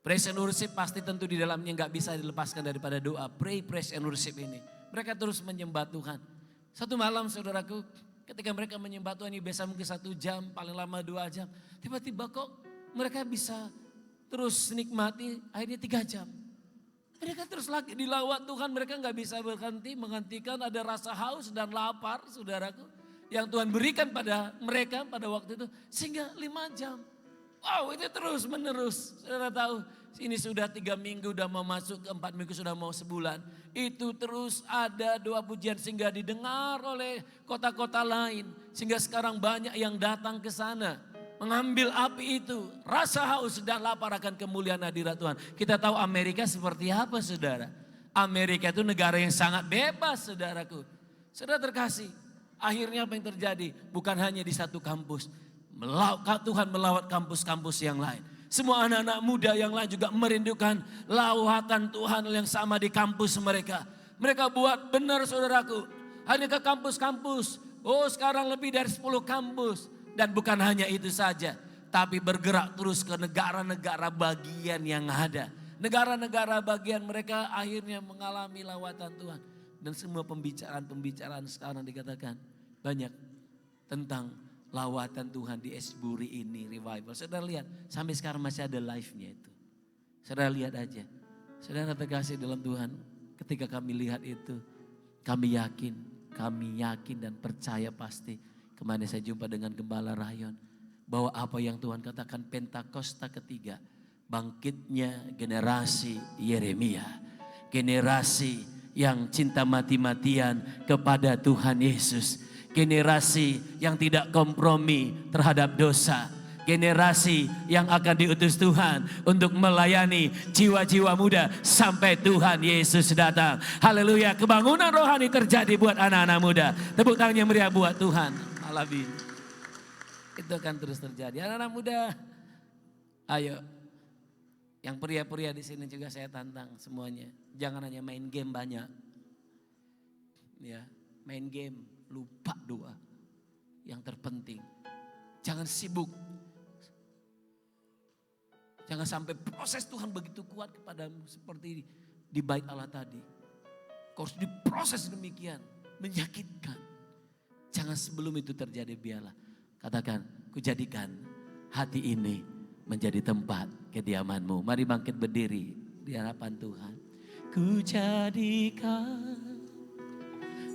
Praise and worship pasti tentu di dalamnya gak bisa dilepaskan daripada doa. Pray, praise and worship ini. Mereka terus menyembah Tuhan. Satu malam saudaraku, ketika mereka menyembah Tuhan ini biasa mungkin 1 jam, paling lama 2 jam. Tiba-tiba kok mereka bisa terus nikmati akhirnya 3 jam. Mereka terus lagi dilawat Tuhan, mereka gak bisa berhenti menghentikan ada rasa haus dan lapar saudaraku. Yang Tuhan berikan pada mereka pada waktu itu sehingga 5 jam. Wow itu terus menerus, saudara tahu ini sudah 3 minggu udah mau masuk ke 4 minggu sudah mau sebulan. Itu terus ada doa pujian sehingga didengar oleh kota-kota lain. Sehingga sekarang banyak yang datang ke sana. Mengambil api itu, rasa haus dan lapar akan kemuliaan hadirat Tuhan. Kita tahu Amerika seperti apa saudara. Amerika itu negara yang sangat bebas, saudaraku. Saudara terkasih, akhirnya apa yang terjadi? Bukan hanya di satu kampus. Tuhan melawat kampus-kampus yang lain. Semua anak-anak muda yang lain juga merindukan lawatan Tuhan yang sama di kampus mereka. Mereka buat benar, saudaraku. Hanya ke kampus-kampus. Oh, sekarang lebih dari 10 kampus. Dan bukan hanya itu saja. Tapi bergerak terus ke negara-negara bagian yang ada. Negara-negara bagian mereka akhirnya mengalami lawatan Tuhan. Dan semua pembicaraan sekarang dikatakan banyak tentang lawatan Tuhan di Esburi ini, revival. Saudara lihat, sampai sekarang masih ada live-nya itu. Saudara lihat aja. Saudara terkasih dalam Tuhan, ketika kami lihat itu, kami yakin dan percaya pasti. Kemarin saya jumpa dengan Gembala Rayon, bahwa apa yang Tuhan katakan Pentakosta ketiga, bangkitnya generasi Yeremia, generasi yang cinta mati-matian kepada Tuhan Yesus. Generasi yang tidak kompromi terhadap dosa. Generasi yang akan diutus Tuhan untuk melayani jiwa-jiwa muda sampai Tuhan Yesus datang. Haleluya, kebangunan rohani terjadi buat anak-anak muda. Tepuk tangan yang meriah buat Tuhan. Alamin. Itu akan terus terjadi. Anak-anak muda, ayo. Yang pria-pria di sini juga saya tantang semuanya. Jangan hanya main game banyak. Ya, main game, lupa doa. Yang terpenting, jangan sibuk. Jangan sampai proses Tuhan begitu kuat kepadamu seperti di bait Allah tadi. Kau harus diproses demikian, menyakitkan. Jangan sebelum itu terjadi, biarlah. Katakan, kujadikan hati ini menjadi tempat kediamanmu. Mari bangkit berdiri di hadapan Tuhan. Ku jadikan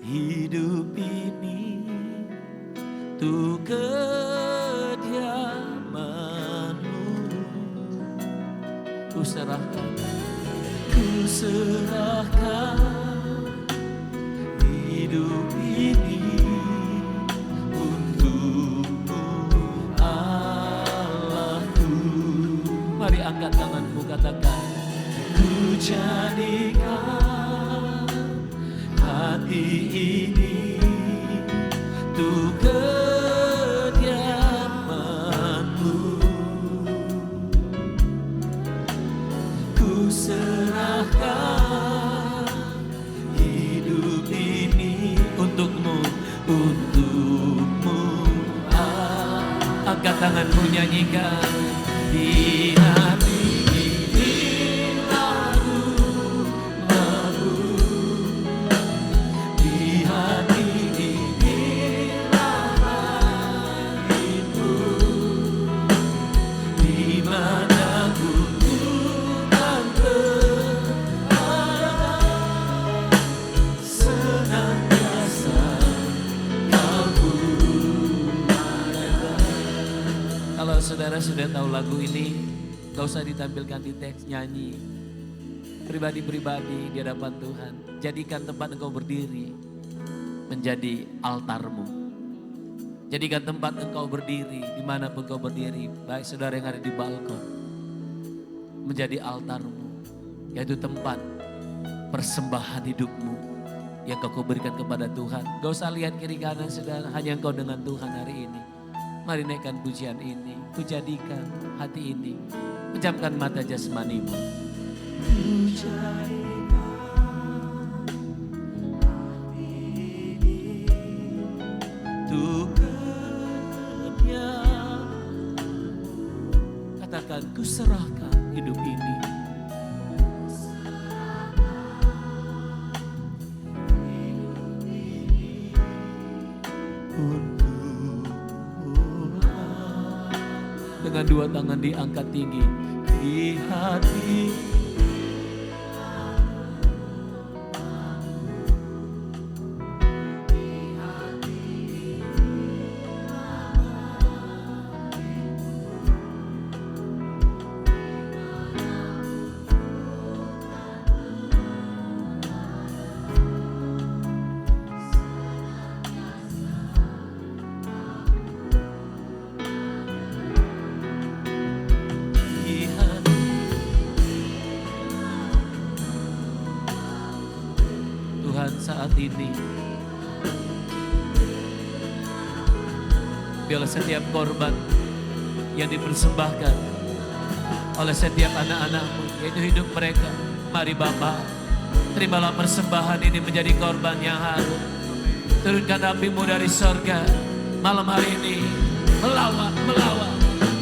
hidup ini untuk kediamanmu. Ku serahkan hidup ini untukmu, Allahku. Mari angkat tanganmu, katakan, ku jadikan hati ini untuk kediamanmu. Ku serahkan hidup ini untukmu, untukmu. Angkat tanganmu, nyanyikan di hati ini lagu, di hati ini lagu, di mana ku kan berada, senantiasa kau ku ada. Kalau saudara sudah tahu lagu ini, gak usah ditampilkan di teks, nyanyi pribadi-pribadi di hadapan Tuhan. Jadikan tempat engkau berdiri menjadi altarmu. Jadikan tempat engkau berdiri dimanapun engkau berdiri, baik saudara yang ada di balkon, menjadi altarmu, yaitu tempat persembahan hidupmu yang kau berikan kepada Tuhan. Gak usah lihat kiri kanan saudara, hanya engkau dengan Tuhan hari ini. Mari naikkan pujian ini, ku jadikan hati ini, pejamkan mata jasmanimu. Ku jadikan hati ini untuk kediamanmu. Katakan, ku serahkan hidup ini. Dengan dua tangan diangkat tinggi di hati. saat ini. Biarlah setiap korban yang dipersembahkan oleh setiap anak-anakmu, yaitu hidup mereka. Mari Bapa, terimalah persembahan ini menjadi korban yang harum. Turunkan api-Mu dari sorga malam hari ini, melawat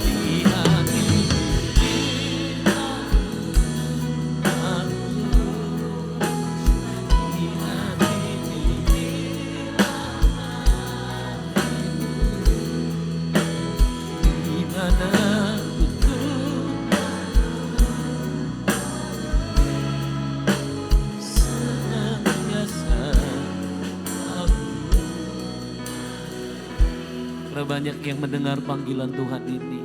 di hati kita. Di hati kita. Di mana banyak yang mendengar panggilan Tuhan ini.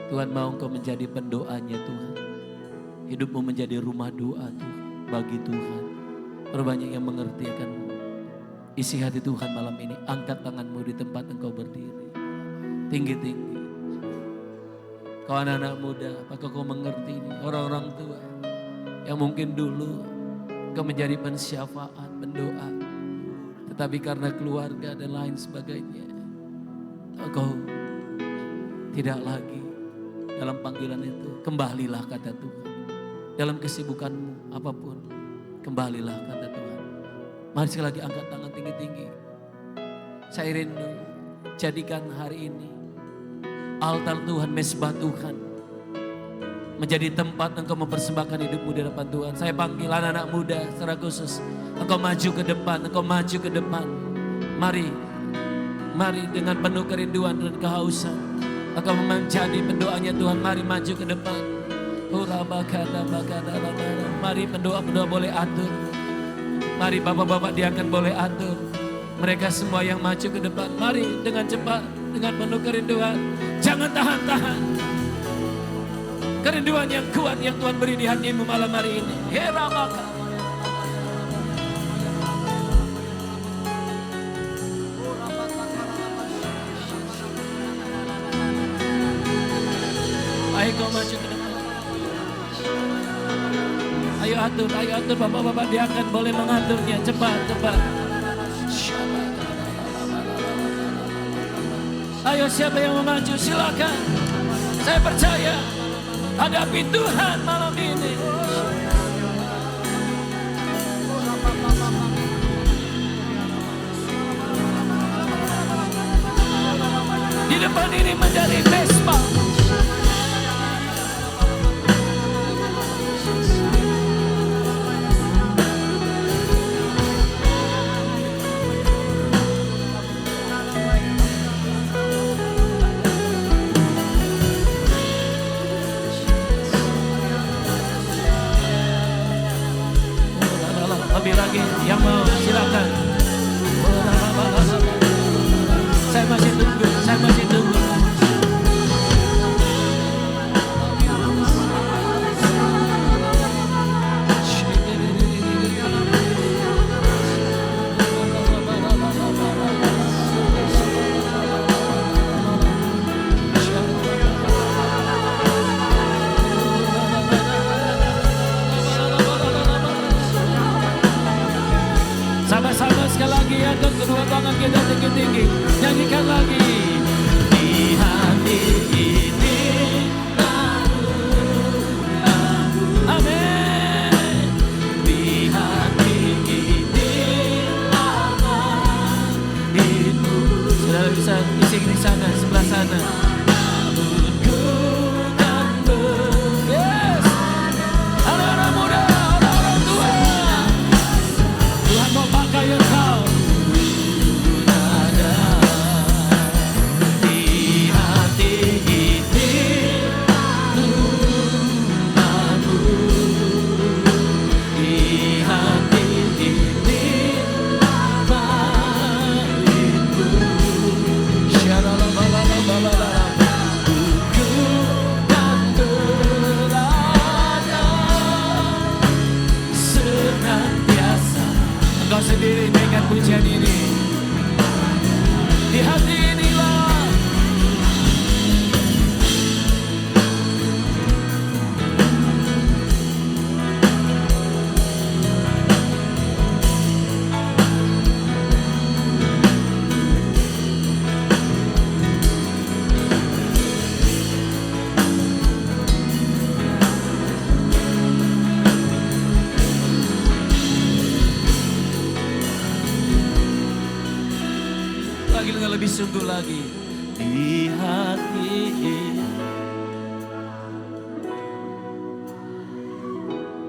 Tuhan mau Engkau menjadi pendoanya Tuhan. Hidupmu menjadi rumah doa Tuhan, bagi Tuhan. Banyak yang mengerti akan isi hati Tuhan malam ini. Angkat tanganmu di tempat Engkau berdiri. Tinggi-tinggi. Kau anak-anak muda, apakah kau mengerti ini? Orang-orang tua yang mungkin dulu Engkau menjadi pensyafaat, pendoa. Tetapi karena keluarga dan lain sebagainya, engkau tidak lagi dalam panggilan itu. Kembalilah kata Tuhan. Dalam kesibukanmu apapun, kembalilah kata Tuhan. Mari sekali lagi angkat tangan tinggi-tinggi. Saya rindu, jadikan hari ini altar Tuhan, mesbah Tuhan, menjadi tempat engkau mempersembahkan hidupmu di hadapan Tuhan. Saya panggil anak-anak muda secara khusus. Engkau maju ke depan, engkau maju ke depan. Mari dengan penuh kerinduan dan kehausan. Engkau menjadi pendoanya Tuhan, mari maju ke depan. Mari pendoa-pendoa boleh atur. Mari bapak-bapak diangkat boleh atur. Mereka semua yang maju ke depan, mari dengan cepat, dengan penuh kerinduan. Jangan tahan-tahan. Kerinduan yang kuat yang Tuhan beri di hatimu malam hari ini. Heramaka. Ayo kau maju ke depan. Ayo atur bapak-bapak diangkat boleh mengaturnya. Cepat. Ayo siapa yang mau maju silakan. Saya percaya. Hadapi Tuhan malam ini. Di depan ini menjadi mesbah. Lebih lagi yang mau silakan. Saya masih tunggu. Sama-sama sekali lagi, angkat kedua tangan kita tinggi-tinggi. Nyanyikan lagi. Di hati ini amin. Di hati ini itu. Saudara bisa isi di sana, sebelah sana. Yes. Anak-anak muda, orang-orang tua. Tuhan mau pakai engkau. Ada di hati ini. sungguh lagi di hati.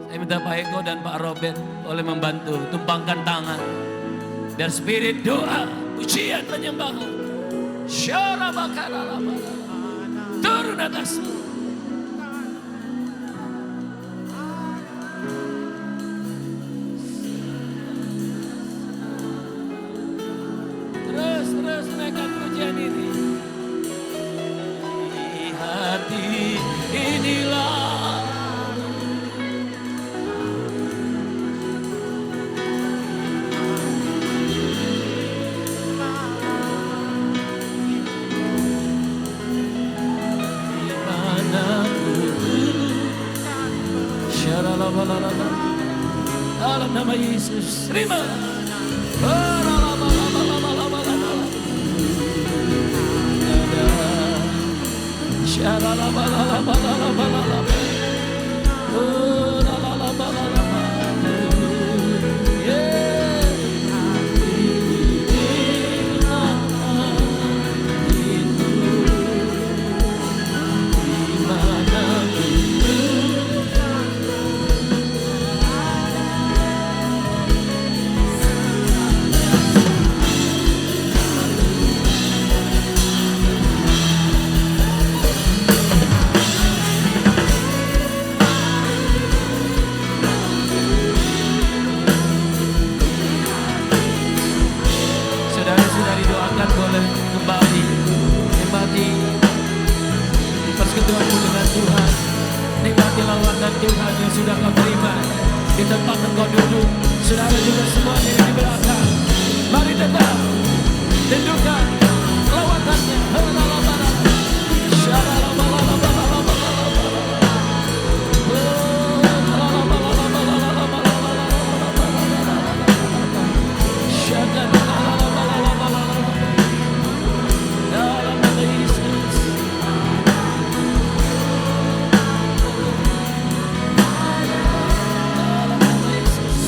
Saya minta Pak Eko dan Pak Robert boleh membantu tumpangkan tangan. Biar spirit doa, pujian, penyembahan syara bakala turun atasmu. Terus naikkan pujian ini. Di hati inilah dalam nama Yesus, terima. Saudara-saudari doakan boleh kembali nikmati persekutuanmu dengan Tuhan. Nikmati lawatan Tuhan yang sudah kau terima di tempat engkau duduk. Saudara juga semuanya yang di belakang, mari tetap tunjukkan lawatannya. Dalam nama Yesus. Dalam nama Yesus.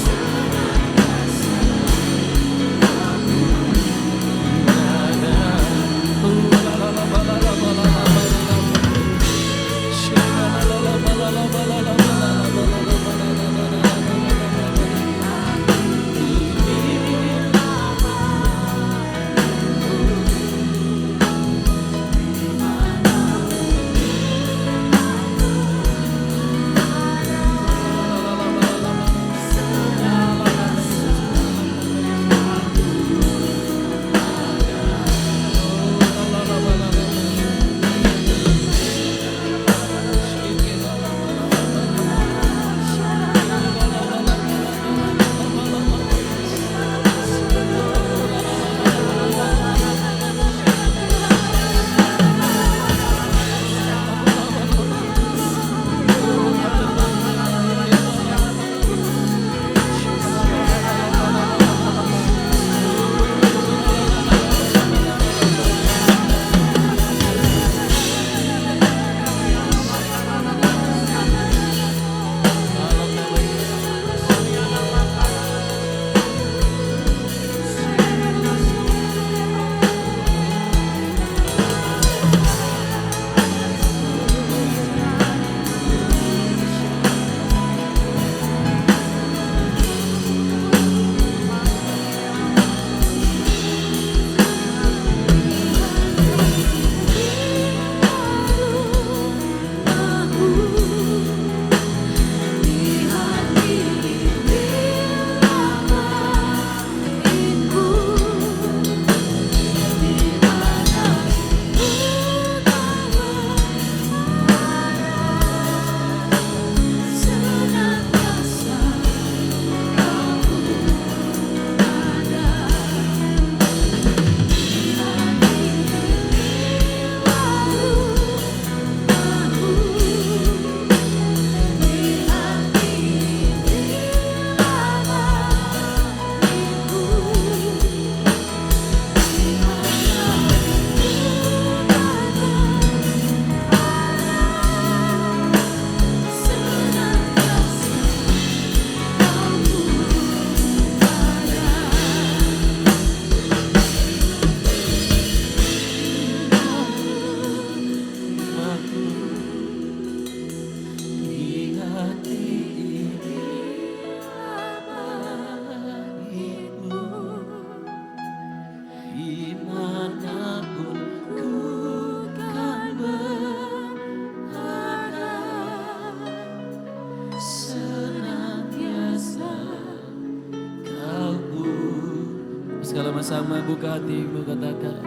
Sama-sama buka hatimu, katakan,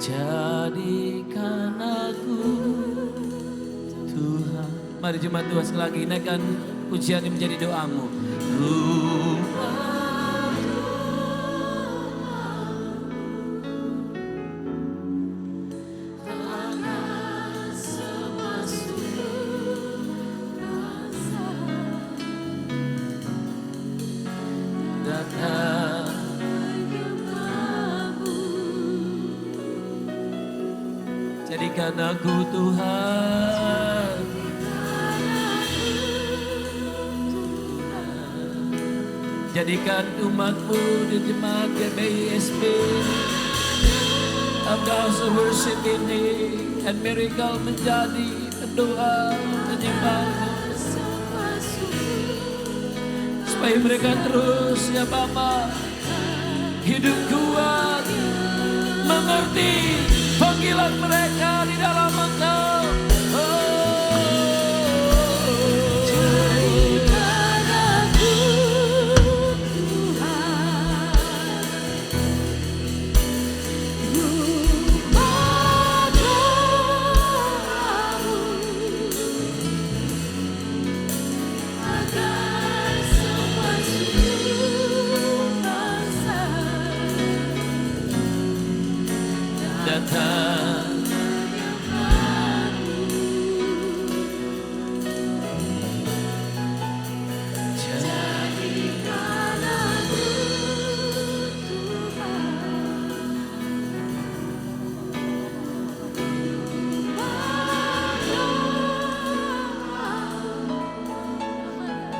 jadikan aku Tuhan. Mari jemaat Tuhan sekali lagi naikkan pujian ini menjadi doamu. Jadikan aku Tuhan, jadikan umatmu di jemaat GBISP House of Worship ini and Miracle menjadi doa penyembahmu, supaya mereka terus ya Bapa hidup kuat, mengerti panggilan mereka di dalam Engkau. Jadikan aku Tuhan, rumah doamu, agar semua suku bangsa Datang jadikan aku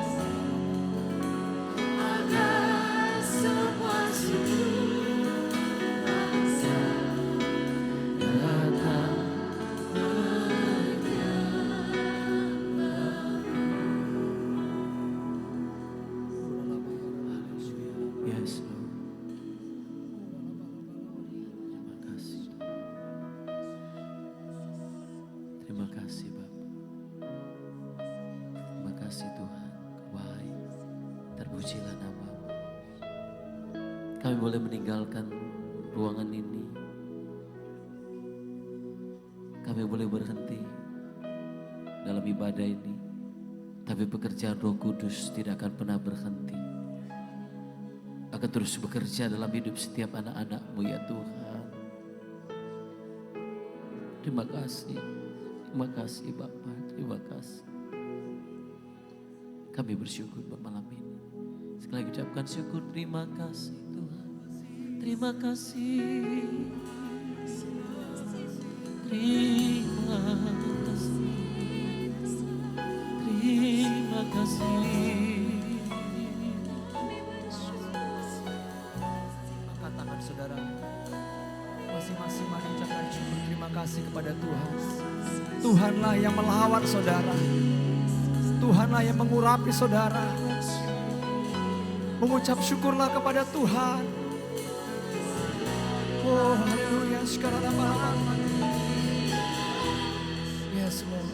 Tuhan, agar semua suku bangsa datang Yes, Lord. Terima kasih. Terima kasih Bapak. Terima kasih Tuhan. Baik. Terpujilah nama-Mu. Kami boleh meninggalkan ruangan ini. Kami boleh berhenti dalam ibadah ini. Tapi pekerjaan Roh Kudus tidak akan pernah berhenti. Akan terus bekerja dalam hidup setiap anak-anak-Mu ya Tuhan. Terima kasih Bapa, terima kasih. Kami bersyukur malam ini. Sekali lagi ucapkan syukur, terima kasih Tuhan. Terima kasih. Terima kasih. Terima kasih. Angkat tangan saudara. Masing-masing mari ucapkan syukur terima kasih kepada Tuhan. Tuhanlah yang melawan saudara. Tuhanlah yang mengurapi saudara. Mengucap syukurlah kepada Tuhan. Oh haleluya. Sekarang lama-lama. Yes Lord.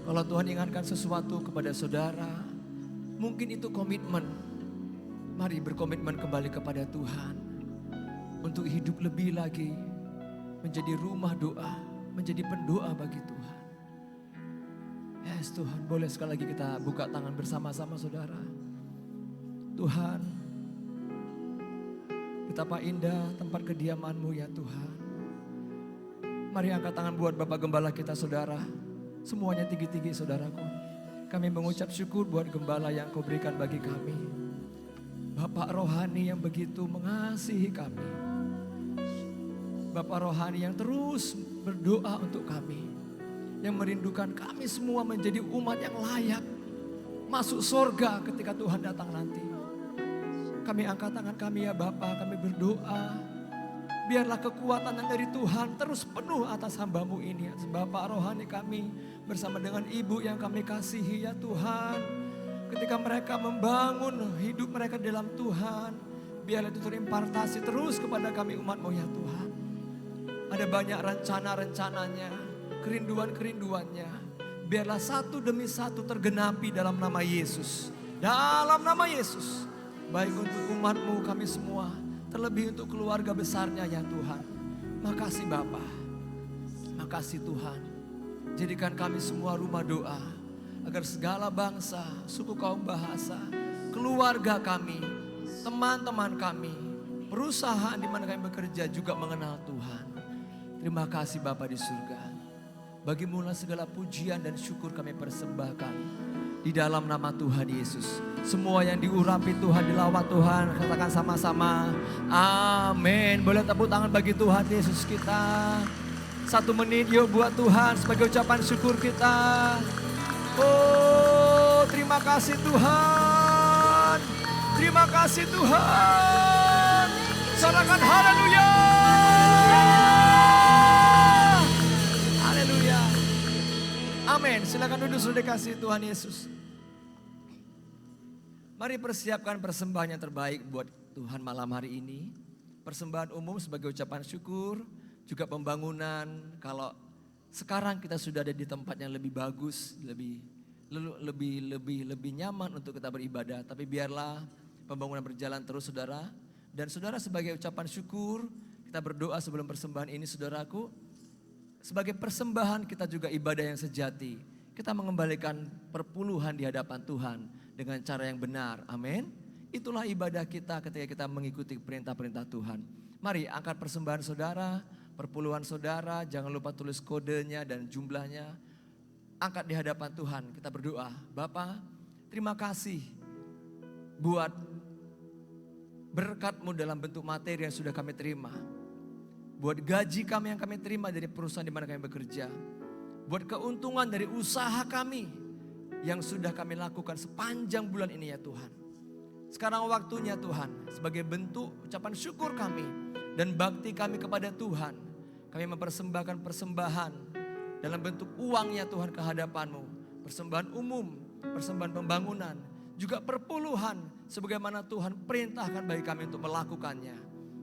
Kalau Tuhan ingatkan sesuatu kepada saudara, mungkin itu komitmen. Mari berkomitmen kembali kepada Tuhan. Untuk hidup lebih lagi. Menjadi rumah doa. Menjadi pendoa bagi Tuhan. Yes Tuhan, boleh sekali lagi kita buka tangan bersama-sama saudara. Tuhan, betapa indah tempat kediaman-Mu ya Tuhan. Mari angkat tangan buat Bapak Gembala kita saudara. Semuanya tinggi-tinggi saudaraku. Kami mengucap syukur buat gembala yang Kau berikan bagi kami. Bapak rohani yang begitu mengasihi kami. Bapak rohani yang terus berdoa untuk kami. Yang merindukan kami semua menjadi umat yang layak. Masuk surga ketika Tuhan datang nanti. Kami angkat tangan kami ya Bapak, kami berdoa. Biarlah kekuatan yang dari Tuhan terus penuh atas hamba-Mu ini. Bapak rohani kami bersama dengan Ibu yang kami kasihi ya Tuhan. Ketika mereka membangun hidup mereka dalam Tuhan. Biarlah itu terimpartasi terus kepada kami umat-Mu ya Tuhan. Ada banyak rencana-rencananya, kerinduan-kerinduannya. Biarlah satu demi satu tergenapi dalam nama Yesus. Dalam nama Yesus. baik untuk umat-Mu kami semua, terlebih untuk keluarga besarnya ya Tuhan. Makasih Bapa, makasih Tuhan. Jadikan kami semua rumah doa, agar segala bangsa, suku kaum bahasa, keluarga kami, teman-teman kami, perusahaan di mana kami bekerja juga mengenal Tuhan. Terima kasih Bapa di surga. Bagimu segala pujian dan syukur kami persembahkan di dalam nama Tuhan Yesus. Semua yang diurapi Tuhan, dilawat Tuhan, katakan sama-sama amin. Boleh tepuk tangan bagi Tuhan Yesus kita. 1 menit yuk buat Tuhan sebagai ucapan syukur kita. Oh, terima kasih Tuhan. Terima kasih Tuhan. Sorakan haleluya. Haleluya. Amin. Silakan duduk sudah dikasih Tuhan Yesus. Mari persiapkan persembahan yang terbaik buat Tuhan malam hari ini. Persembahan umum sebagai ucapan syukur, juga pembangunan. Kalau sekarang kita sudah ada di tempat yang lebih bagus, lebih nyaman untuk kita beribadah. Tapi biarlah pembangunan berjalan terus saudara. Dan saudara sebagai ucapan syukur, kita berdoa sebelum persembahan ini saudaraku. Sebagai persembahan kita juga ibadah yang sejati. Kita mengembalikan perpuluhan di hadapan Tuhan dengan cara yang benar. Amin. Itulah ibadah kita ketika kita mengikuti perintah-perintah Tuhan. Mari angkat persembahan saudara, perpuluhan saudara, jangan lupa tulis kodenya dan jumlahnya. Angkat di hadapan Tuhan, kita berdoa. Bapa, terima kasih buat berkat-Mu dalam bentuk materi yang sudah kami terima. Buat gaji kami yang kami terima dari perusahaan di mana kami bekerja. Buat keuntungan dari usaha kami yang sudah kami lakukan sepanjang bulan ini ya Tuhan. Sekarang waktunya Tuhan, sebagai bentuk ucapan syukur kami dan bakti kami kepada Tuhan, kami mempersembahkan persembahan dalam bentuk uang ya Tuhan ke hadapan-Mu. Persembahan umum, persembahan pembangunan, juga perpuluhan sebagaimana Tuhan perintahkan bagi kami untuk melakukannya.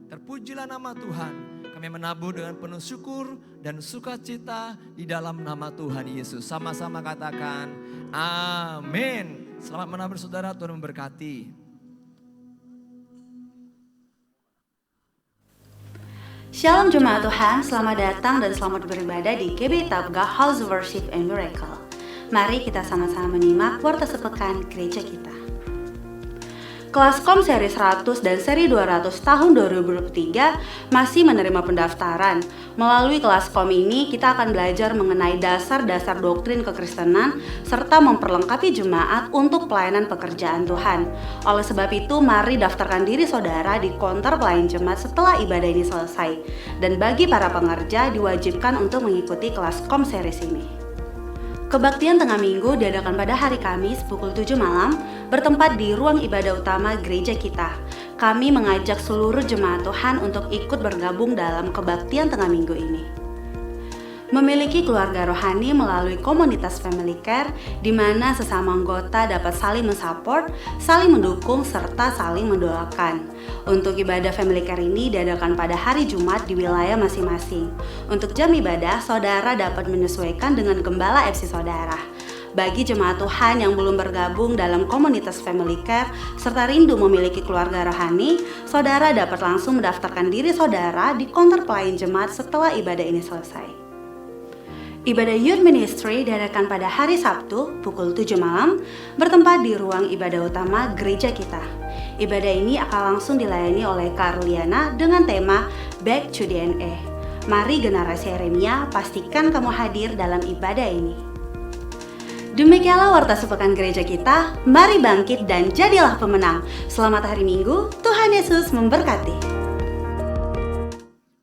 Terpujilah nama Tuhan. Kami menabur dengan penuh syukur dan sukacita di dalam nama Tuhan Yesus. Sama-sama katakan amin. Selamat menabur saudara, Tuhan memberkati. Shalom Jemaat Tuhan, selamat datang dan selamat beribadah di GB Tabgha House of Worship and Miracle. Mari kita sama-sama menyimak warta sepekan gereja kita. Kelas KOM seri 100 dan seri 200 tahun 2023 masih menerima pendaftaran. Melalui kelas KOM ini kita akan belajar mengenai dasar-dasar doktrin kekristenan serta memperlengkapi jemaat untuk pelayanan pekerjaan Tuhan. Oleh sebab itu, mari daftarkan diri saudara di counter pelayan jemaat setelah ibadah ini selesai. Dan bagi para pengerja diwajibkan untuk mengikuti kelas KOM series ini. Kebaktian tengah minggu diadakan pada hari Kamis pukul 7 malam bertempat di ruang ibadah utama gereja kita. Kami mengajak seluruh jemaat Tuhan untuk ikut bergabung dalam kebaktian tengah minggu ini. Memiliki keluarga rohani melalui komunitas Family Care di mana sesama anggota dapat saling mensupport, saling mendukung, serta saling mendoakan. Untuk ibadah Family Care ini diadakan pada hari Jumat di wilayah masing-masing. Untuk jam ibadah, saudara dapat menyesuaikan dengan gembala FC saudara. Bagi jemaat Tuhan yang belum bergabung dalam komunitas Family Care serta rindu memiliki keluarga rohani, saudara dapat langsung mendaftarkan diri saudara di counter pelayan jemaat setelah ibadah ini selesai. Ibadah Youth Ministry diadakan pada hari Sabtu pukul 7 malam bertempat di ruang ibadah utama gereja kita. Ibadah ini akan langsung dilayani oleh Karliana dengan tema Back to DNA. Mari generasi Yeremia, pastikan kamu hadir dalam ibadah ini. Demikianlah warta sepekan gereja kita. Mari bangkit dan jadilah pemenang. Selamat hari Minggu, Tuhan Yesus memberkati.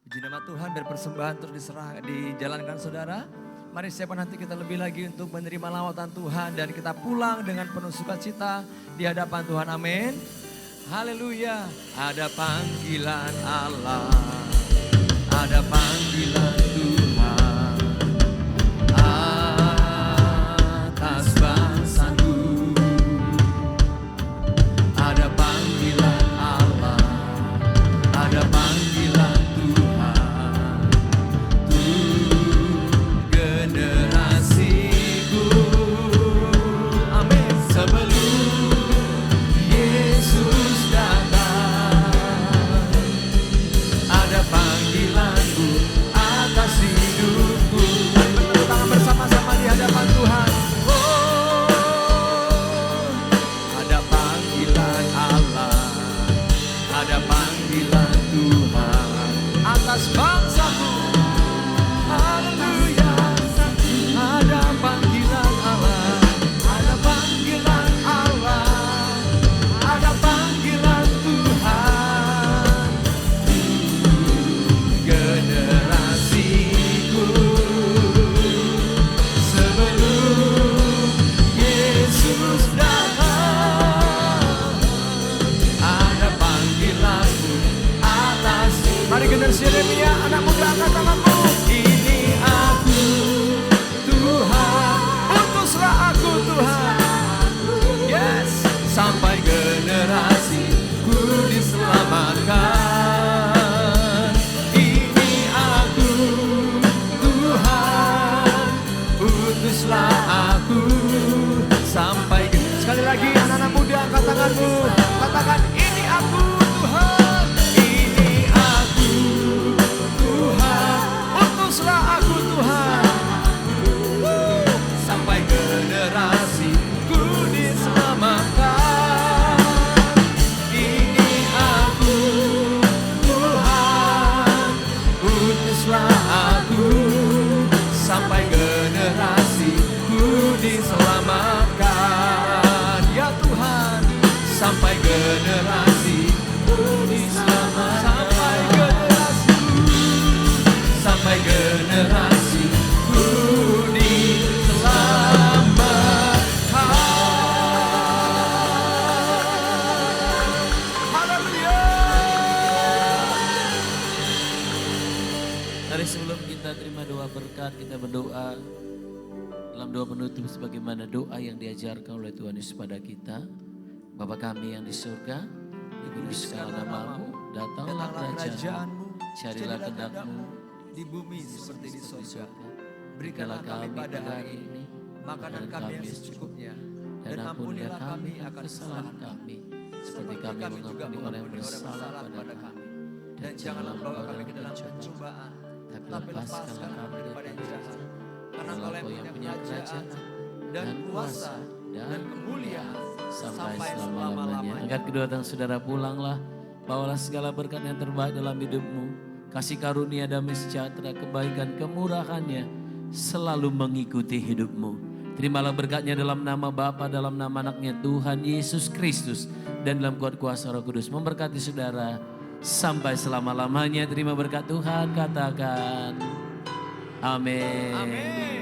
Puji nama Tuhan, berpersembahan terus dijalankan saudara. Mari siapa nanti kita lebih lagi untuk menerima lawatan Tuhan dan kita pulang dengan penuh sukacita di hadapan Tuhan. Amin. Haleluya. Ada panggilan Allah, ada panggilan Tuhan atas bangsaku. Ada panggilan Allah, ada panggilan Tuhan untuk generasiku. Amin. Sebelum Yesus datang saat kita berdoa dalam doa penutup sebagaimana doa yang diajarkan oleh Tuhan Yesus pada kita. Bapa kami yang di surga, dikuduskanlah namamu, datanglah kerajaanmu, carilah kehendak-mu di bumi seperti di sorga. Berikanlah kami pada hari ini makanan kami yang secukupnya, dan ampunilah kami akan kesalahan kami, seperti kami mengampuni orang yang bersalah pada kami. Dan janganlah membawa kami ke dalam pencobaan, tapi lepaskanlah kami daripada yang jahat. Karena Engkau yang punya kerajaan dan kuasa dan kemuliaan sampai selama-lamanya. Angkat kedua tangan saudara, pulanglah. Bawalah segala berkat yang terbaik dalam hidupmu. Kasih karunia, damai sejahtera, kebaikan, kemurahannya selalu mengikuti hidupmu. Terimalah berkatnya dalam nama Bapa, dalam nama anaknya Tuhan Yesus Kristus, dan dalam kuat kuasa Roh Kudus memberkati saudara sampai selama-lamanya. Terima berkat Tuhan, katakan amin. Amin.